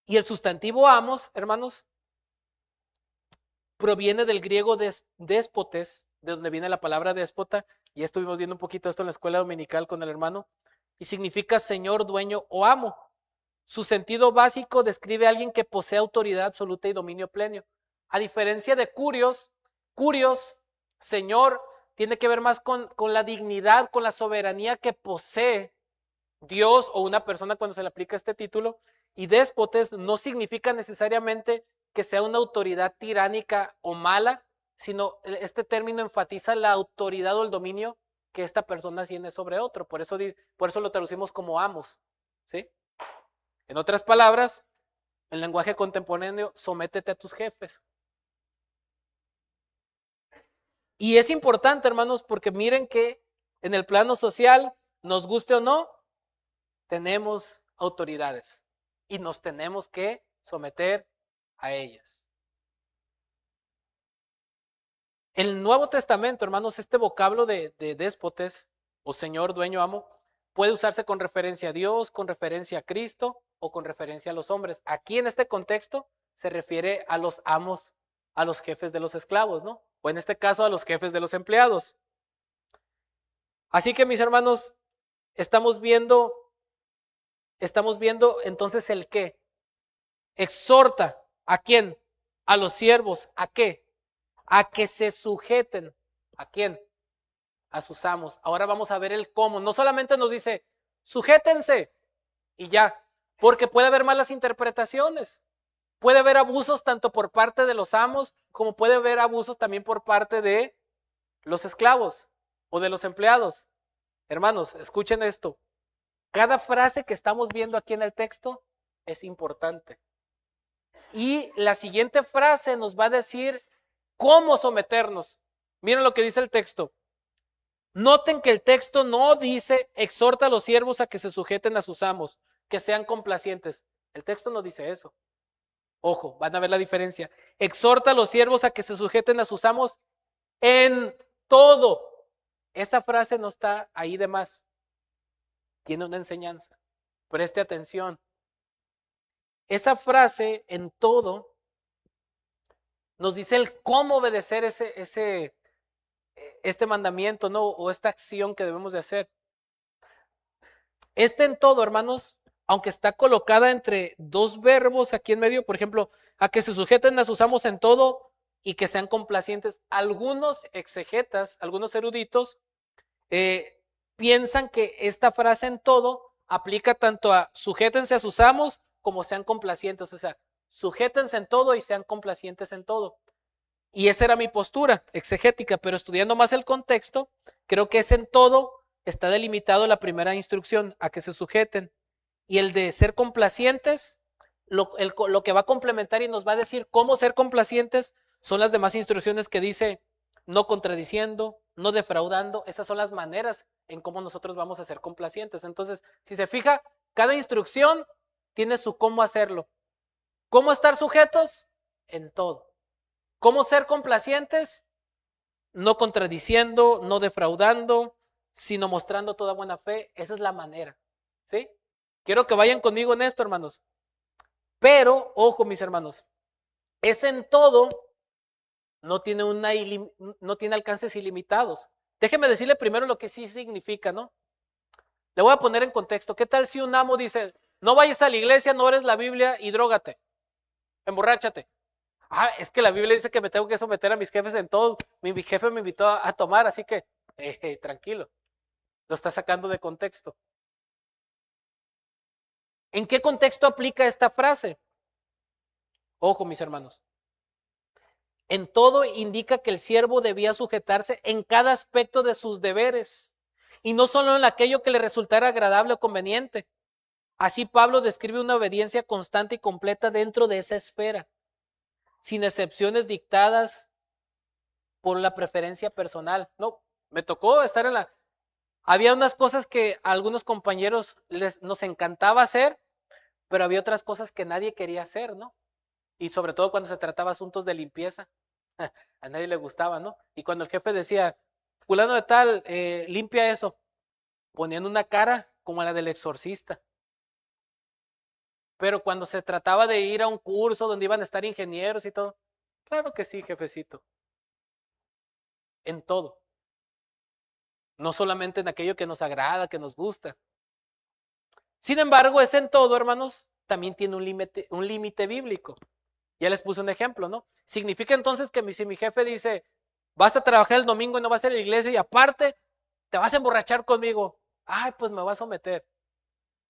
Y el sustantivo amos, hermanos, proviene del griego déspotes, de donde viene la palabra déspota. Ya estuvimos viendo un poquito esto en la escuela dominical con el hermano. Y significa señor, dueño o amo. Su sentido básico describe a alguien que posee autoridad absoluta y dominio pleno. A diferencia de curios, señor, tiene que ver más con la dignidad, con la soberanía que posee Dios o una persona cuando se le aplica este título. Y déspotes no significa necesariamente que sea una autoridad tiránica o mala, sino este término enfatiza la autoridad o el dominio que esta persona tiene sobre otro. Por eso lo traducimos como amos, ¿sí? En otras palabras, en lenguaje contemporáneo, sométete a tus jefes. Y es importante, hermanos, porque miren que en el plano social, nos guste o no, tenemos autoridades y nos tenemos que someter a ellas. En el Nuevo Testamento, hermanos, este vocablo de déspotes o señor, dueño, amo, puede usarse con referencia a Dios, con referencia a Cristo o con referencia a los hombres. Aquí en este contexto se refiere a los amos, a los jefes de los esclavos, ¿no? O en este caso a los jefes de los empleados. Así que mis hermanos, estamos viendo entonces el qué. Exhorta, ¿a quién? A los siervos, ¿a qué? A que se sujeten. ¿A quién? A sus amos. Ahora vamos a ver el cómo. No solamente nos dice, sujétense y ya, porque puede haber malas interpretaciones. Puede haber abusos tanto por parte de los amos como puede haber abusos también por parte de los esclavos o de los empleados. Hermanos, escuchen esto. Cada frase que estamos viendo aquí en el texto es importante. Y la siguiente frase nos va a decir cómo someternos. Miren lo que dice el texto. Noten que el texto no dice exhorta a los siervos a que se sujeten a sus amos, que sean complacientes. El texto no dice eso. Ojo, van a ver la diferencia. Exhorta a los siervos a que se sujeten a sus amos en todo. Esa frase no está ahí de más. Tiene una enseñanza. Preste atención. Esa frase en todo nos dice el cómo obedecer este mandamiento, ¿no? O esta acción que debemos de hacer. En todo, hermanos, aunque está colocada entre dos verbos aquí en medio, por ejemplo, a que se sujeten a sus amos en todo y que sean complacientes. Algunos exegetas, algunos eruditos, piensan que esta frase en todo aplica tanto a sujétense a sus amos como sean complacientes, o sea, sujétense en todo y sean complacientes en todo. Y esa era mi postura exegética, pero estudiando más el contexto, creo que es en todo está delimitado la primera instrucción, a que se sujeten. Y el de ser complacientes, lo que va a complementar y nos va a decir cómo ser complacientes son las demás instrucciones que dice no contradiciendo, no defraudando. Esas son las maneras en cómo nosotros vamos a ser complacientes. Entonces, si se fija, cada instrucción tiene su cómo hacerlo. ¿Cómo estar sujetos? En todo. ¿Cómo ser complacientes? No contradiciendo, no defraudando, sino mostrando toda buena fe. Esa es la manera, ¿sí? Quiero que vayan conmigo en esto, hermanos. Pero, ojo, mis hermanos, es en todo, no tiene alcances ilimitados. Déjeme decirle primero lo que sí significa, ¿no? Le voy a poner en contexto. ¿Qué tal si un amo dice, no vayas a la iglesia, no eres la Biblia y drógate, emborráchate? Ah, es que la Biblia dice que me tengo que someter a mis jefes en todo. Mi jefe me invitó a tomar, así que tranquilo. Lo está sacando de contexto. ¿En qué contexto aplica esta frase? Ojo, mis hermanos. En todo indica que el siervo debía sujetarse en cada aspecto de sus deberes y no solo en aquello que le resultara agradable o conveniente. Así Pablo describe una obediencia constante y completa dentro de esa esfera, sin excepciones dictadas por la preferencia personal. No, me tocó estar en había unas cosas que a algunos compañeros nos encantaba hacer, pero había otras cosas que nadie quería hacer, ¿no? Y sobre todo cuando se trataba de asuntos de limpieza, a nadie le gustaba, ¿no? Y cuando el jefe decía, fulano de tal, limpia eso, ponían una cara como la del exorcista. Pero cuando se trataba de ir a un curso donde iban a estar ingenieros y todo, claro que sí, jefecito. En todo. No solamente en aquello que nos agrada, que nos gusta. Sin embargo, ese en todo, hermanos, también tiene un límite bíblico. Ya les puse un ejemplo, ¿no? Significa entonces que si mi jefe dice, vas a trabajar el domingo y no vas a ir a la iglesia y aparte te vas a emborrachar conmigo. Ay, pues me vas a someter.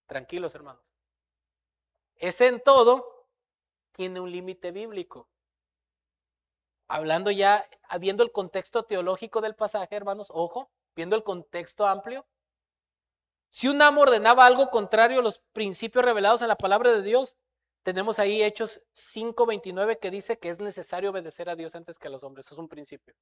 Tranquilos, hermanos. Ese en todo tiene un límite bíblico. Hablando ya, viendo el contexto teológico del pasaje, hermanos, ojo, viendo el contexto amplio. Si un amo ordenaba algo contrario a los principios revelados en la palabra de Dios, tenemos ahí Hechos 5:29 que dice que es necesario obedecer a Dios antes que a los hombres. Eso es un principio.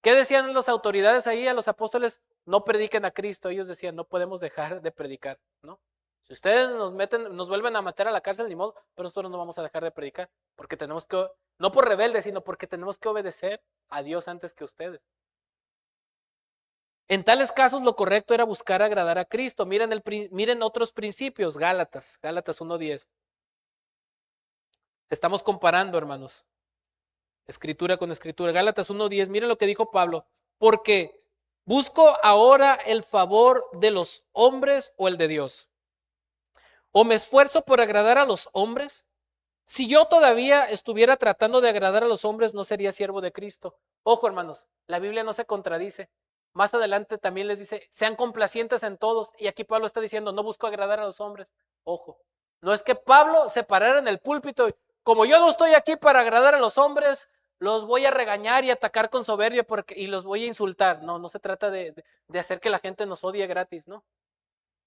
¿Qué decían las autoridades ahí a los apóstoles? No prediquen a Cristo. Ellos decían, no podemos dejar de predicar, ¿no? Si ustedes nos vuelven a meter a la cárcel, ni modo, pero nosotros no vamos a dejar de predicar, porque tenemos que No por rebeldes, sino porque tenemos que obedecer a Dios antes que ustedes. En tales casos lo correcto era buscar agradar a Cristo. Miren otros principios, Gálatas 1:10. Estamos comparando, hermanos, escritura con escritura. Gálatas 1:10, miren lo que dijo Pablo. Porque busco ahora el favor de los hombres o el de Dios. ¿O me esfuerzo por agradar a los hombres? Si yo todavía estuviera tratando de agradar a los hombres, no sería siervo de Cristo. Ojo, hermanos, la Biblia no se contradice. Más adelante también les dice, sean complacientes en todos. Y aquí Pablo está diciendo, no busco agradar a los hombres. Ojo, no es que Pablo se parara en el púlpito y, como yo no estoy aquí para agradar a los hombres, los voy a regañar y atacar con soberbia y los voy a insultar. No, no se trata de hacer que la gente nos odie gratis, ¿no?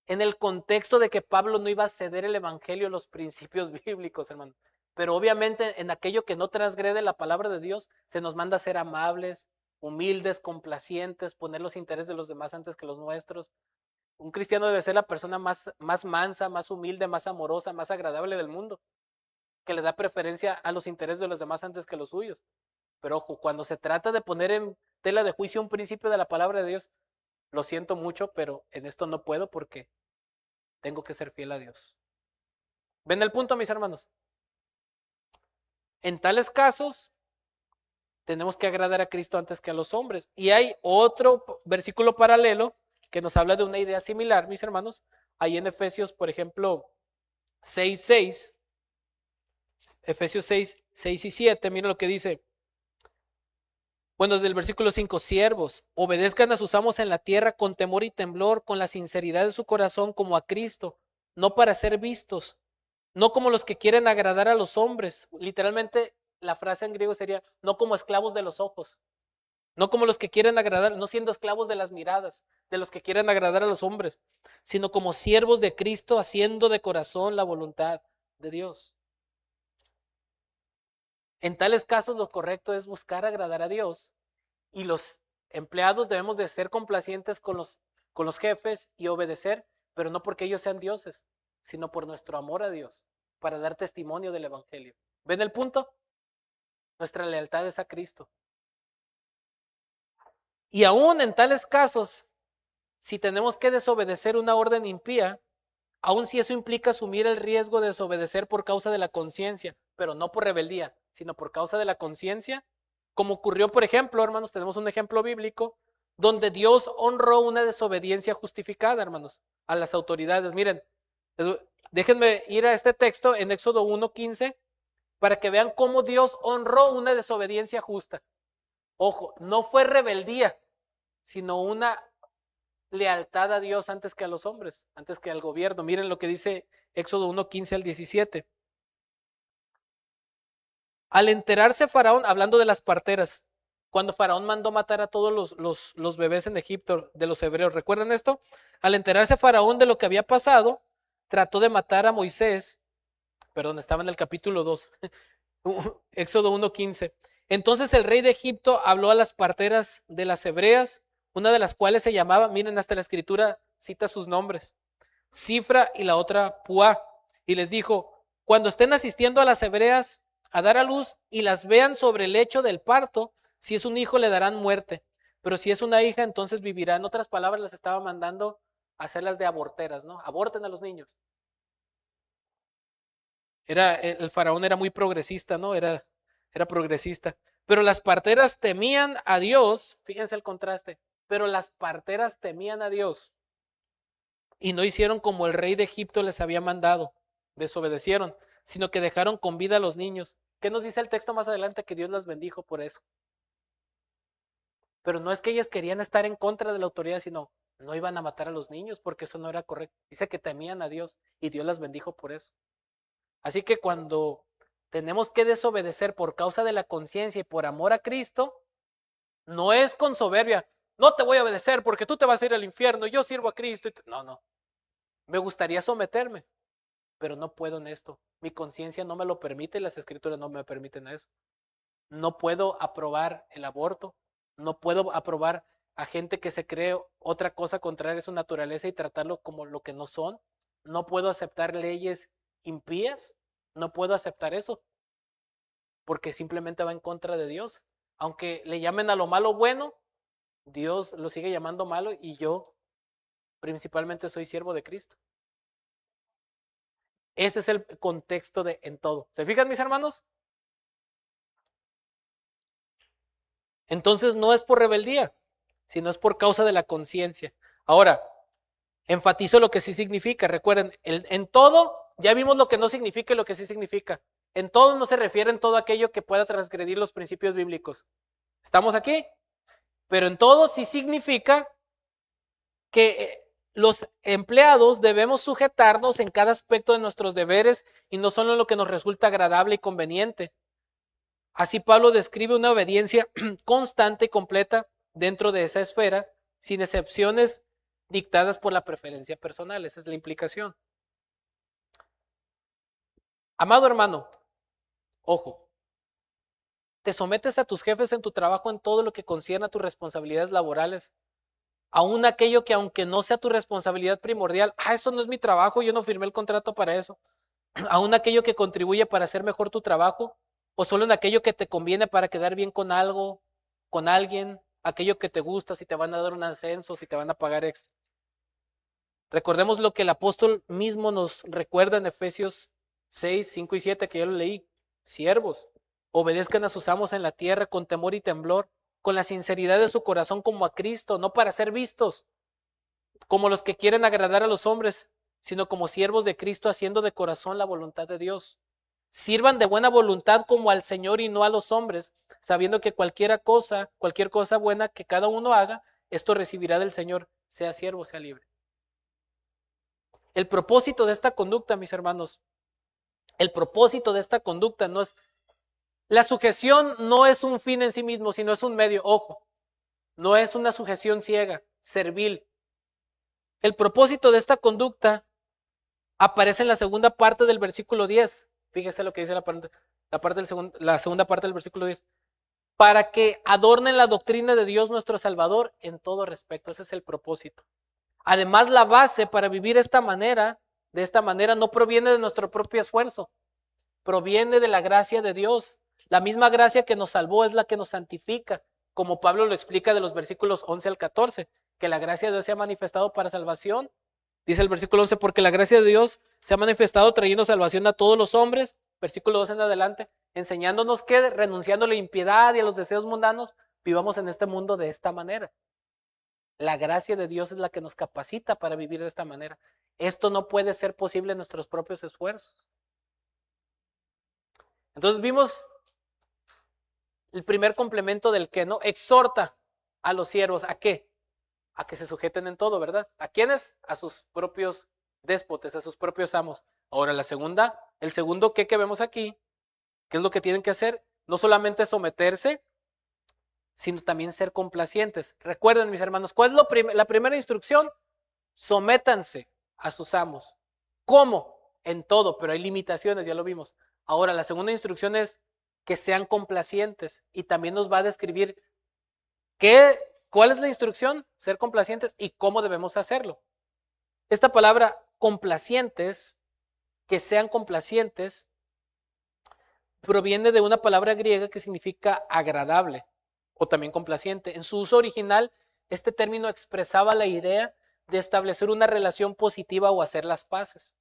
En el contexto de que Pablo no iba a ceder el evangelio, los principios bíblicos, hermano. Pero obviamente en aquello que no transgrede la palabra de Dios, se nos manda a ser amables, humildes, complacientes, poner los intereses de los demás antes que los nuestros. Un cristiano debe ser la persona más mansa, más humilde, más amorosa, más agradable del mundo, que le da preferencia a los intereses de los demás antes que los suyos. Pero ojo, cuando se trata de poner en tela de juicio un principio de la palabra de Dios, lo siento mucho, pero en esto no puedo porque tengo que ser fiel a Dios. ¿Ven el punto, mis hermanos? En tales casos, tenemos que agradar a Cristo antes que a los hombres. Y hay otro versículo paralelo que nos habla de una idea similar, mis hermanos. Ahí en Efesios, por ejemplo, 6:6. Efesios 6:6 y 7, miren lo que dice. Bueno, desde el versículo 5, siervos, obedezcan a sus amos en la tierra con temor y temblor, con la sinceridad de su corazón como a Cristo, no para ser vistos, no como los que quieren agradar a los hombres. Literalmente la frase en griego sería, no como esclavos de los ojos, no como los que quieren agradar, no siendo esclavos de las miradas, de los que quieren agradar a los hombres, sino como siervos de Cristo, haciendo de corazón la voluntad de Dios. En tales casos lo correcto es buscar agradar a Dios y los empleados debemos de ser complacientes con los jefes y obedecer, pero no porque ellos sean dioses, sino por nuestro amor a Dios, para dar testimonio del evangelio. ¿Ven el punto? Nuestra lealtad es a Cristo. Y aún en tales casos, si tenemos que desobedecer una orden impía, aun si eso implica asumir el riesgo de desobedecer por causa de la conciencia, pero no por rebeldía, sino por causa de la conciencia, como ocurrió, por ejemplo, hermanos, tenemos un ejemplo bíblico donde Dios honró una desobediencia justificada, hermanos, a las autoridades. Miren, déjenme ir a este texto en Éxodo 1:15 para que vean cómo Dios honró una desobediencia justa. Ojo, no fue rebeldía, sino una lealtad a Dios antes que a los hombres, antes que al gobierno. Miren lo que dice Éxodo 1:15 al 17. Al enterarse Faraón, hablando de las parteras, cuando Faraón mandó matar a todos los bebés en Egipto de los hebreos, ¿recuerdan esto? Al enterarse Faraón de lo que había pasado, trató de matar a Moisés, perdón, estaba en el capítulo 2, Éxodo 1:15. Entonces el rey de Egipto habló a las parteras de las hebreas, una de las cuales se llamaba, miren, hasta la escritura cita sus nombres, Cifra y la otra Puá, y les dijo, cuando estén asistiendo a las hebreas a dar a luz y las vean sobre el lecho del parto, si es un hijo le darán muerte, pero si es una hija entonces vivirá. En otras palabras, les estaba mandando a hacerlas de aborteras, ¿no? Aborten a los niños. El faraón era muy progresista, ¿no? Era progresista. Pero las parteras temían a Dios, fíjense el contraste, pero las parteras temían a Dios y no hicieron como el rey de Egipto les había mandado, desobedecieron, sino que dejaron con vida a los niños. ¿Qué nos dice el texto más adelante? Que Dios las bendijo por eso. Pero no es que ellas querían estar en contra de la autoridad, sino no iban a matar a los niños porque eso no era correcto. Dice que temían a Dios y Dios las bendijo por eso. Así que cuando tenemos que desobedecer por causa de la conciencia y por amor a Cristo, no es con soberbia. No te voy a obedecer porque tú te vas a ir al infierno y yo sirvo a Cristo. No. Me gustaría someterme, pero no puedo en esto. Mi conciencia no me lo permite y las escrituras no me permiten eso. No puedo aprobar el aborto. No puedo aprobar a gente que se cree otra cosa contraria a su naturaleza y tratarlo como lo que no son. No puedo aceptar leyes impías. No puedo aceptar eso. porque simplemente va en contra de Dios. Aunque le llamen a lo malo bueno, Dios lo sigue llamando malo y yo principalmente soy siervo de Cristo. Ese es el contexto de en todo. ¿Se fijan, mis hermanos? Entonces no es por rebeldía, sino es por causa de la conciencia. Ahora, enfatizo lo que sí significa. Recuerden, en todo, ya vimos lo que no significa y lo que sí significa. En todo no se refiere en todo aquello que pueda transgredir los principios bíblicos. ¿Estamos aquí? Pero en todo sí significa que los empleados debemos sujetarnos en cada aspecto de nuestros deberes y no solo en lo que nos resulta agradable y conveniente. Así Pablo describe una obediencia constante y completa dentro de esa esfera, sin excepciones dictadas por la preferencia personal. Esa es la implicación. Amado hermano, ojo, te sometes a tus jefes en tu trabajo en todo lo que concierne a tus responsabilidades laborales, aún aquello que aunque no sea tu responsabilidad primordial, eso no es mi trabajo, yo no firmé el contrato para eso, aún aquello que contribuye para hacer mejor tu trabajo, o solo en aquello que te conviene para quedar bien con algo, con alguien, aquello que te gusta, si te van a dar un ascenso, si te van a pagar extra. Recordemos lo que el apóstol mismo nos recuerda en Efesios 6, 5 y 7, que ya lo leí. Siervos, obedezcan a sus amos en la tierra con temor y temblor, con la sinceridad de su corazón como a Cristo, no para ser vistos como los que quieren agradar a los hombres, sino como siervos de Cristo haciendo de corazón la voluntad de Dios. Sirvan de buena voluntad como al Señor y no a los hombres, sabiendo que cualquier cosa buena que cada uno haga, esto recibirá del Señor, sea siervo, sea libre. El propósito de esta conducta, mis hermanos, el propósito de esta conducta no es, la sujeción no es un fin en sí mismo, sino es un medio, ojo, no es una sujeción ciega, servil. El propósito de esta conducta aparece en la segunda parte del versículo 10. Fíjese lo que dice la segunda parte del versículo 10. Para que adornen la doctrina de Dios nuestro Salvador en todo respecto. Ese es el propósito. Además, la base para vivir de esta manera, no proviene de nuestro propio esfuerzo. Proviene de la gracia de Dios. La misma gracia que nos salvó es la que nos santifica, como Pablo lo explica de los versículos 11 al 14, que la gracia de Dios se ha manifestado para salvación. Dice el versículo 11, porque la gracia de Dios se ha manifestado trayendo salvación a todos los hombres, versículo 12 en adelante, enseñándonos que renunciando a la impiedad y a los deseos mundanos, vivamos en este mundo de esta manera. La gracia de Dios es la que nos capacita para vivir de esta manera. Esto no puede ser posible en nuestros propios esfuerzos. Entonces vimos el primer complemento del que, ¿no? Exhorta a los siervos, ¿a qué? A que se sujeten en todo, ¿verdad? ¿A quiénes? A sus propios déspotes, a sus propios amos. Ahora el segundo que vemos aquí, ¿qué es lo que tienen que hacer? No solamente someterse, sino también ser complacientes. Recuerden, mis hermanos, ¿cuál es la primera instrucción? Sométanse a sus amos. ¿Cómo? En todo, pero hay limitaciones, ya lo vimos. Ahora, la segunda instrucción es que sean complacientes y también nos va a describir cuál es la instrucción, ser complacientes y cómo debemos hacerlo. Esta palabra complacientes, que sean complacientes, proviene de una palabra griega que significa agradable o también complaciente. En su uso original, este término expresaba la idea de establecer una relación positiva o hacer las paces.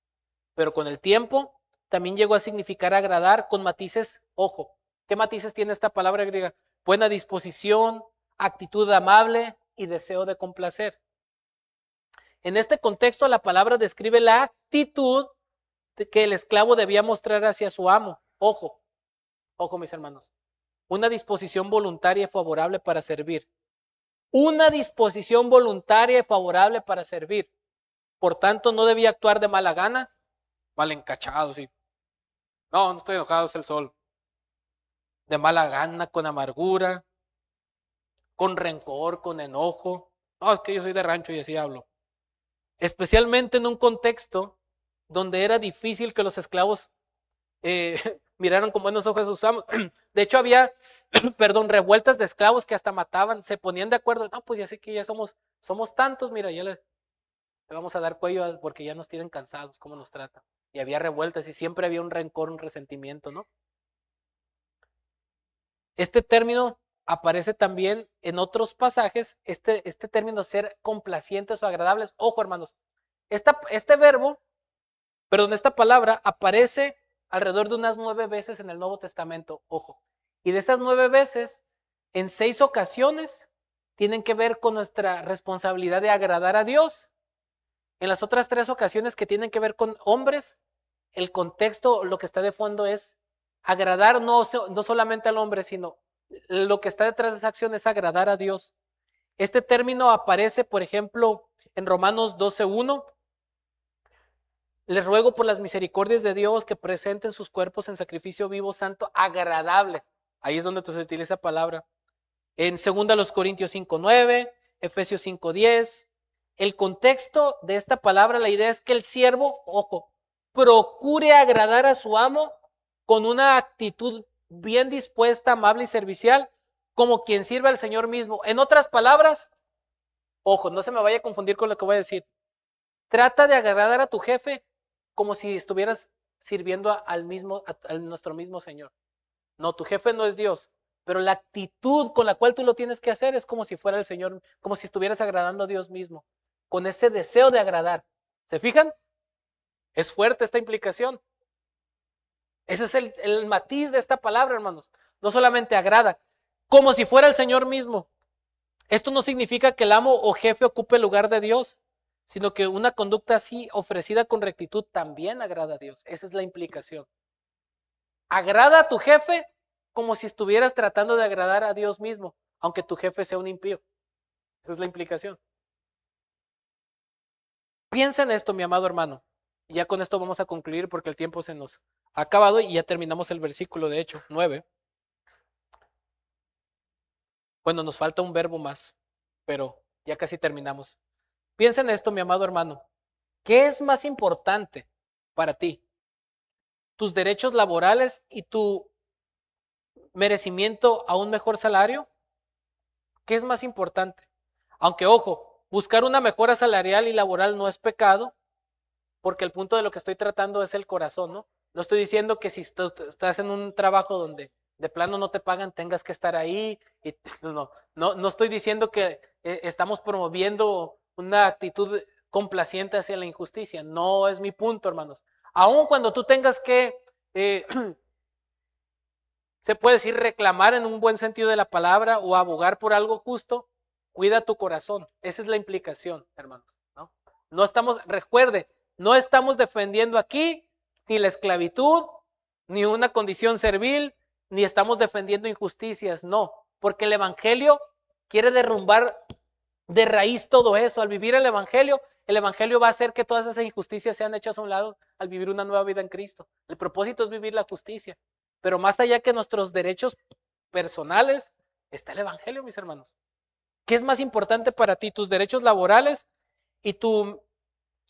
Pero con el tiempo también llegó a significar agradar con matices, ojo, ¿qué matices tiene esta palabra griega? Buena disposición, actitud amable y deseo de complacer. En este contexto, la palabra describe la actitud que el esclavo debía mostrar hacia su amo. Ojo, mis hermanos, una disposición voluntaria y favorable para servir. Una disposición voluntaria y favorable para servir. Por tanto, no debía actuar de mala gana, mal encachado, sí. No estoy enojado, es el sol. De mala gana, con amargura, con rencor, con enojo. No, es que yo soy de rancho y así hablo. Especialmente en un contexto donde era difícil que los esclavos miraran con buenos ojos a sus amos. De hecho, había, revueltas de esclavos que hasta mataban, se ponían de acuerdo. No, pues ya sé que ya somos tantos, mira, ya le vamos a dar cuello porque ya nos tienen cansados, cómo nos tratan. Y había revueltas y siempre había un rencor, un resentimiento, ¿no? Este término aparece también en otros pasajes, este término ser complacientes o agradables. Ojo, hermanos, este verbo, perdón, esta palabra aparece alrededor de unas 9 veces en el Nuevo Testamento, ojo. Y de esas 9 veces, en 6 ocasiones, tienen que ver con nuestra responsabilidad de agradar a Dios. En las otras 3 ocasiones que tienen que ver con hombres, el contexto, lo que está de fondo es agradar no solamente al hombre, sino lo que está detrás de esa acción es agradar a Dios. Este término aparece, por ejemplo, en Romanos 12:1. Les ruego por las misericordias de Dios que presenten sus cuerpos en sacrificio vivo, santo, agradable. Ahí es donde se utiliza esa palabra. En 2 Corintios 5:9, Efesios 5:10. El contexto de esta palabra, la idea es que el siervo, ojo, procure agradar a su amo con una actitud bien dispuesta, amable y servicial, como quien sirve al Señor mismo. En otras palabras, ojo, no se me vaya a confundir con lo que voy a decir. Trata de agradar a tu jefe como si estuvieras sirviendo a nuestro mismo Señor. No, tu jefe no es Dios, pero la actitud con la cual tú lo tienes que hacer es como si fuera el Señor, como si estuvieras agradando a Dios mismo, con ese deseo de agradar. ¿Se fijan? Es fuerte esta implicación. Ese es el matiz de esta palabra, hermanos. No solamente agrada, como si fuera el Señor mismo. Esto no significa que el amo o jefe ocupe el lugar de Dios, sino que una conducta así ofrecida con rectitud también agrada a Dios. Esa es la implicación. Agrada a tu jefe como si estuvieras tratando de agradar a Dios mismo, aunque tu jefe sea un impío. Esa es la implicación. Piensa en esto, mi amado hermano. Y ya con esto vamos a concluir porque el tiempo se nos ha acabado y ya terminamos el versículo, de hecho, 9. Bueno, nos falta un verbo más, pero ya casi terminamos. Piensa en esto, mi amado hermano. ¿Qué es más importante para ti? ¿Tus derechos laborales y tu merecimiento a un mejor salario? ¿Qué es más importante? Aunque, ojo, buscar una mejora salarial y laboral no es pecado, porque el punto de lo que estoy tratando es el corazón, ¿no? No estoy diciendo que si estás en un trabajo donde de plano no te pagan, tengas que estar ahí. No estoy diciendo que estamos promoviendo una actitud complaciente hacia la injusticia. No es mi punto, hermanos. Aun cuando tú tengas que, se puede decir, reclamar en un buen sentido de la palabra o abogar por algo justo, cuida tu corazón. Esa es la implicación, hermanos, ¿no? No estamos, recuerde, no estamos defendiendo aquí ni la esclavitud, ni una condición servil, ni estamos defendiendo injusticias, no, porque el evangelio quiere derrumbar de raíz todo eso. Al vivir el evangelio va a hacer que todas esas injusticias sean hechas a un lado al vivir una nueva vida en Cristo. El propósito es vivir la justicia, pero más allá que nuestros derechos personales, está el evangelio, mis hermanos. ¿Qué es más importante para ti? ¿Tus derechos laborales y tu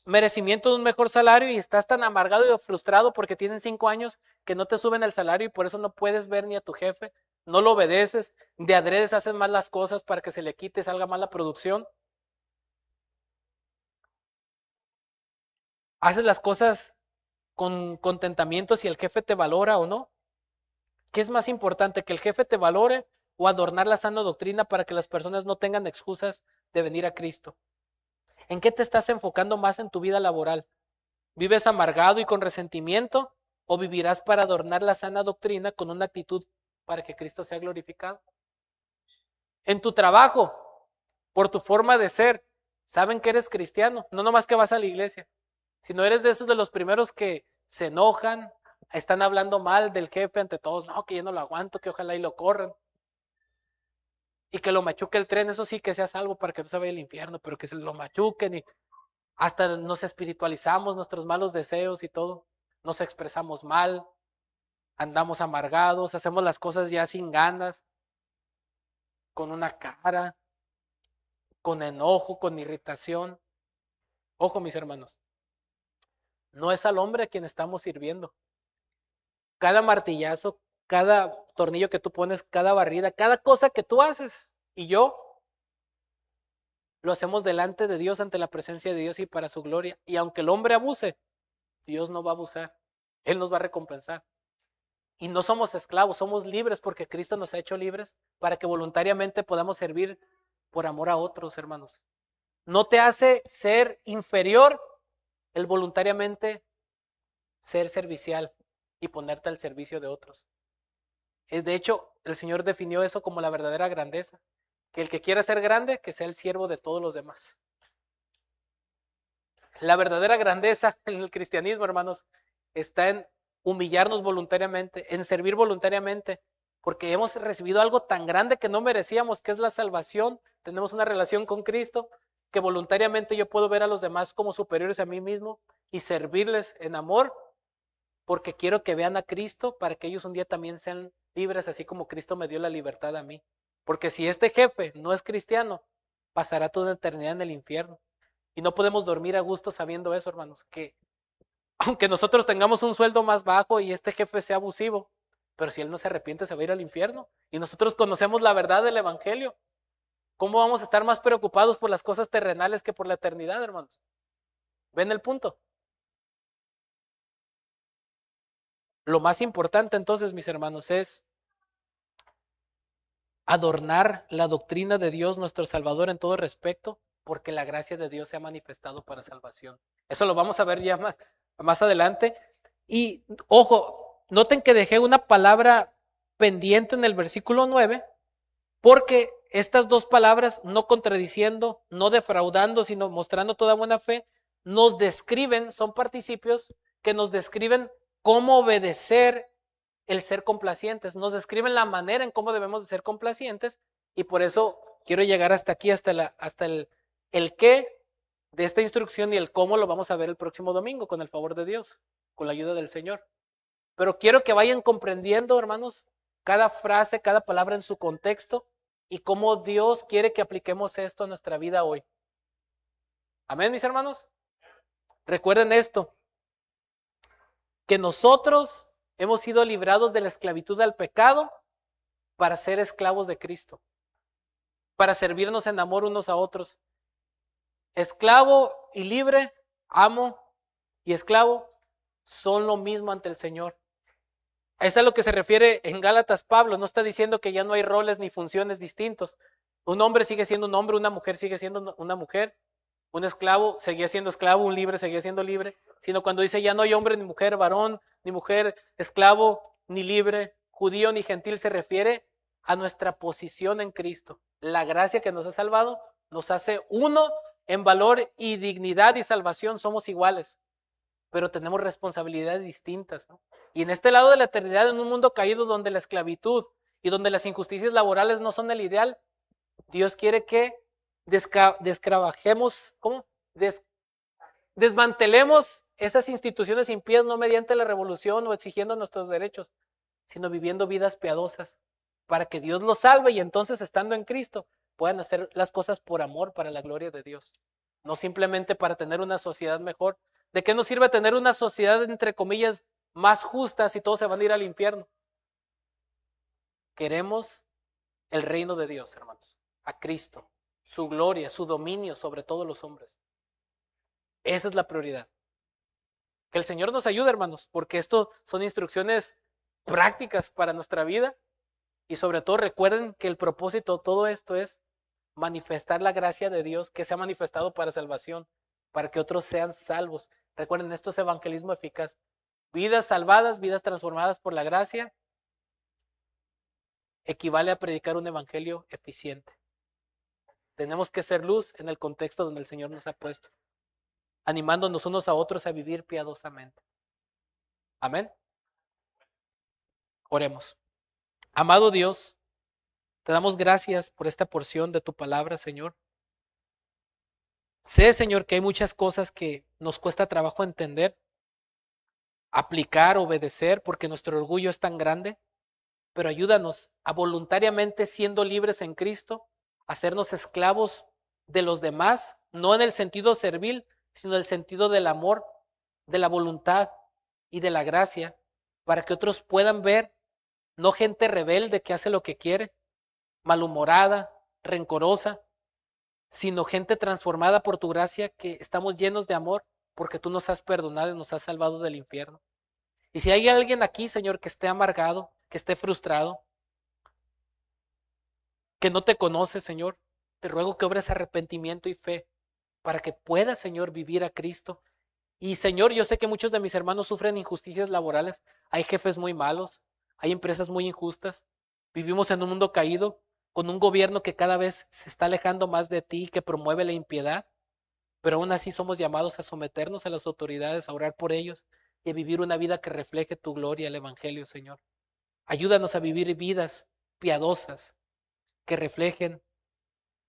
merecimiento de un mejor salario, y estás tan amargado y frustrado porque tienen 5 años que no te suben el salario y por eso no puedes ver ni a tu jefe, no lo obedeces, de adredes haces mal las cosas para que se le quite, salga mal la producción? ¿Haces las cosas con contentamiento si el jefe te valora o no? ¿Qué es más importante, que el jefe te valore o adornar la sana doctrina para que las personas no tengan excusas de venir a Cristo? ¿En qué te estás enfocando más en tu vida laboral? ¿Vives amargado y con resentimiento o vivirás para adornar la sana doctrina con una actitud para que Cristo sea glorificado? En tu trabajo, por tu forma de ser, saben que eres cristiano, no nomás que vas a la iglesia, sino eres de esos de los primeros que se enojan, están hablando mal del jefe ante todos, no, que yo no lo aguanto, que ojalá y lo corran. Y que lo machuque el tren, eso sí que sea salvo para que no se vaya al infierno, pero que se lo machuquen y hasta nos espiritualizamos nuestros malos deseos y todo. Nos expresamos mal, andamos amargados, hacemos las cosas ya sin ganas, con una cara, con enojo, con irritación. Ojo, mis hermanos, no es al hombre a quien estamos sirviendo. Cada martillazo, cada tornillo que tú pones, cada barrida, cada cosa que tú haces y yo, lo hacemos delante de Dios, ante la presencia de Dios y para su gloria. Y aunque el hombre abuse, Dios no va a abusar. Él nos va a recompensar. Y no somos esclavos, somos libres porque Cristo nos ha hecho libres para que voluntariamente podamos servir por amor a otros, hermanos. No te hace ser inferior el voluntariamente ser servicial y ponerte al servicio de otros. De hecho, el Señor definió eso como la verdadera grandeza, que el que quiera ser grande, que sea el siervo de todos los demás. La verdadera grandeza en el cristianismo, hermanos, está en humillarnos voluntariamente, en servir voluntariamente, porque hemos recibido algo tan grande que no merecíamos, que es la salvación. Tenemos una relación con Cristo, que voluntariamente yo puedo ver a los demás como superiores a mí mismo y servirles en amor, porque quiero que vean a Cristo para que ellos un día también sean libres, así como Cristo me dio la libertad a mí. Porque si este jefe no es cristiano, pasará toda la eternidad en el infierno. Y no podemos dormir a gusto sabiendo eso, hermanos, que aunque nosotros tengamos un sueldo más bajo y este jefe sea abusivo, pero si él no se arrepiente se va a ir al infierno. Y nosotros conocemos la verdad del evangelio. ¿Cómo vamos a estar más preocupados por las cosas terrenales que por la eternidad, hermanos? ¿Ven el punto? Lo más importante entonces, mis hermanos, es adornar la doctrina de Dios, nuestro Salvador, en todo respecto, porque la gracia de Dios se ha manifestado para salvación. Eso lo vamos a ver ya más adelante. Y ojo, noten que dejé una palabra pendiente en el versículo 9, porque estas dos palabras, no contradiciendo, no defraudando, sino mostrando toda buena fe, nos describen, son participios que nos describen cómo obedecer el ser complacientes, nos describen la manera en cómo debemos de ser complacientes, y por eso quiero llegar hasta aquí, hasta el qué de esta instrucción, y el cómo lo vamos a ver el próximo domingo, con el favor de Dios, con la ayuda del Señor. Pero quiero que vayan comprendiendo, hermanos, cada frase, cada palabra en su contexto, y cómo Dios quiere que apliquemos esto a nuestra vida hoy. Amén, mis hermanos. Recuerden esto, que nosotros hemos sido librados de la esclavitud al pecado para ser esclavos de Cristo, para servirnos en amor unos a otros. Esclavo y libre, amo y esclavo, son lo mismo ante el Señor. Es a lo que se refiere en Gálatas Pablo. No está diciendo que ya no hay roles ni funciones distintos. Un hombre sigue siendo un hombre, una mujer sigue siendo una mujer, un esclavo seguía siendo esclavo, un libre seguía siendo libre, sino cuando dice ya no hay hombre ni mujer, varón ni mujer, esclavo ni libre, judío ni gentil, se refiere a nuestra posición en Cristo. La gracia que nos ha salvado nos hace uno en valor y dignidad y salvación, somos iguales, pero tenemos responsabilidades distintas, ¿no? Y en este lado de la eternidad, en un mundo caído donde la esclavitud y donde las injusticias laborales no son el ideal, Dios quiere que desmantelemos esas instituciones impías, no mediante la revolución o exigiendo nuestros derechos, sino viviendo vidas piadosas, para que Dios los salve y entonces, estando en Cristo, puedan hacer las cosas por amor, para la gloria de Dios, no simplemente para tener una sociedad mejor. ¿De qué nos sirve tener una sociedad, entre comillas, más justa si todos se van a ir al infierno? Queremos el reino de Dios, hermanos, a Cristo, su gloria, su dominio sobre todos los hombres. Esa es la prioridad. Que el Señor nos ayude, hermanos, porque esto son instrucciones prácticas para nuestra vida, y sobre todo recuerden que el propósito de todo esto es manifestar la gracia de Dios que se ha manifestado para salvación, para que otros sean salvos. Recuerden, esto es evangelismo eficaz. Vidas salvadas, vidas transformadas por la gracia, equivale a predicar un evangelio eficiente. Tenemos que ser luz en el contexto donde el Señor nos ha puesto, animándonos unos a otros a vivir piadosamente. Amén. Oremos. Amado Dios, te damos gracias por esta porción de tu palabra, Señor. Sé, Señor, que hay muchas cosas que nos cuesta trabajo entender, aplicar, obedecer, porque nuestro orgullo es tan grande, pero ayúdanos a voluntariamente, siendo libres en Cristo, hacernos esclavos de los demás, no en el sentido servil, sino en el sentido del amor, de la voluntad y de la gracia, para que otros puedan ver, no gente rebelde que hace lo que quiere, malhumorada, rencorosa, sino gente transformada por tu gracia, que estamos llenos de amor, porque tú nos has perdonado y nos has salvado del infierno. Y si hay alguien aquí, Señor, que esté amargado, que esté frustrado, que no te conoce, Señor, te ruego que obres arrepentimiento y fe para que pueda, Señor, vivir a Cristo. Y Señor, yo sé que muchos de mis hermanos sufren injusticias laborales. Hay jefes muy malos, hay empresas muy injustas. Vivimos en un mundo caído, con un gobierno que cada vez se está alejando más de ti, que promueve la impiedad. Pero aún así somos llamados a someternos a las autoridades, a orar por ellos y a vivir una vida que refleje tu gloria, el Evangelio, Señor. Ayúdanos a vivir vidas piadosas que reflejen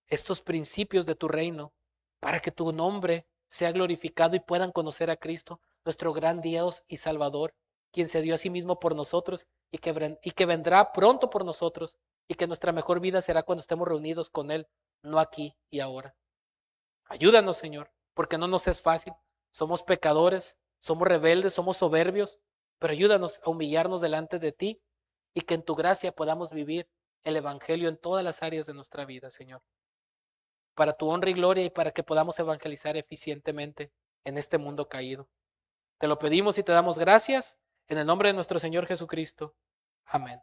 estos principios de tu reino, para que tu nombre sea glorificado y puedan conocer a Cristo, nuestro gran Dios y Salvador, quien se dio a sí mismo por nosotros y que vendrá pronto por nosotros, y que nuestra mejor vida será cuando estemos reunidos con Él, no aquí y ahora. Ayúdanos, Señor, porque no nos es fácil. Somos pecadores, somos rebeldes, somos soberbios, pero ayúdanos a humillarnos delante de ti y que en tu gracia podamos vivir el Evangelio en todas las áreas de nuestra vida, Señor, para tu honra y gloria y para que podamos evangelizar eficientemente en este mundo caído. Te lo pedimos y te damos gracias en el nombre de nuestro Señor Jesucristo. Amén.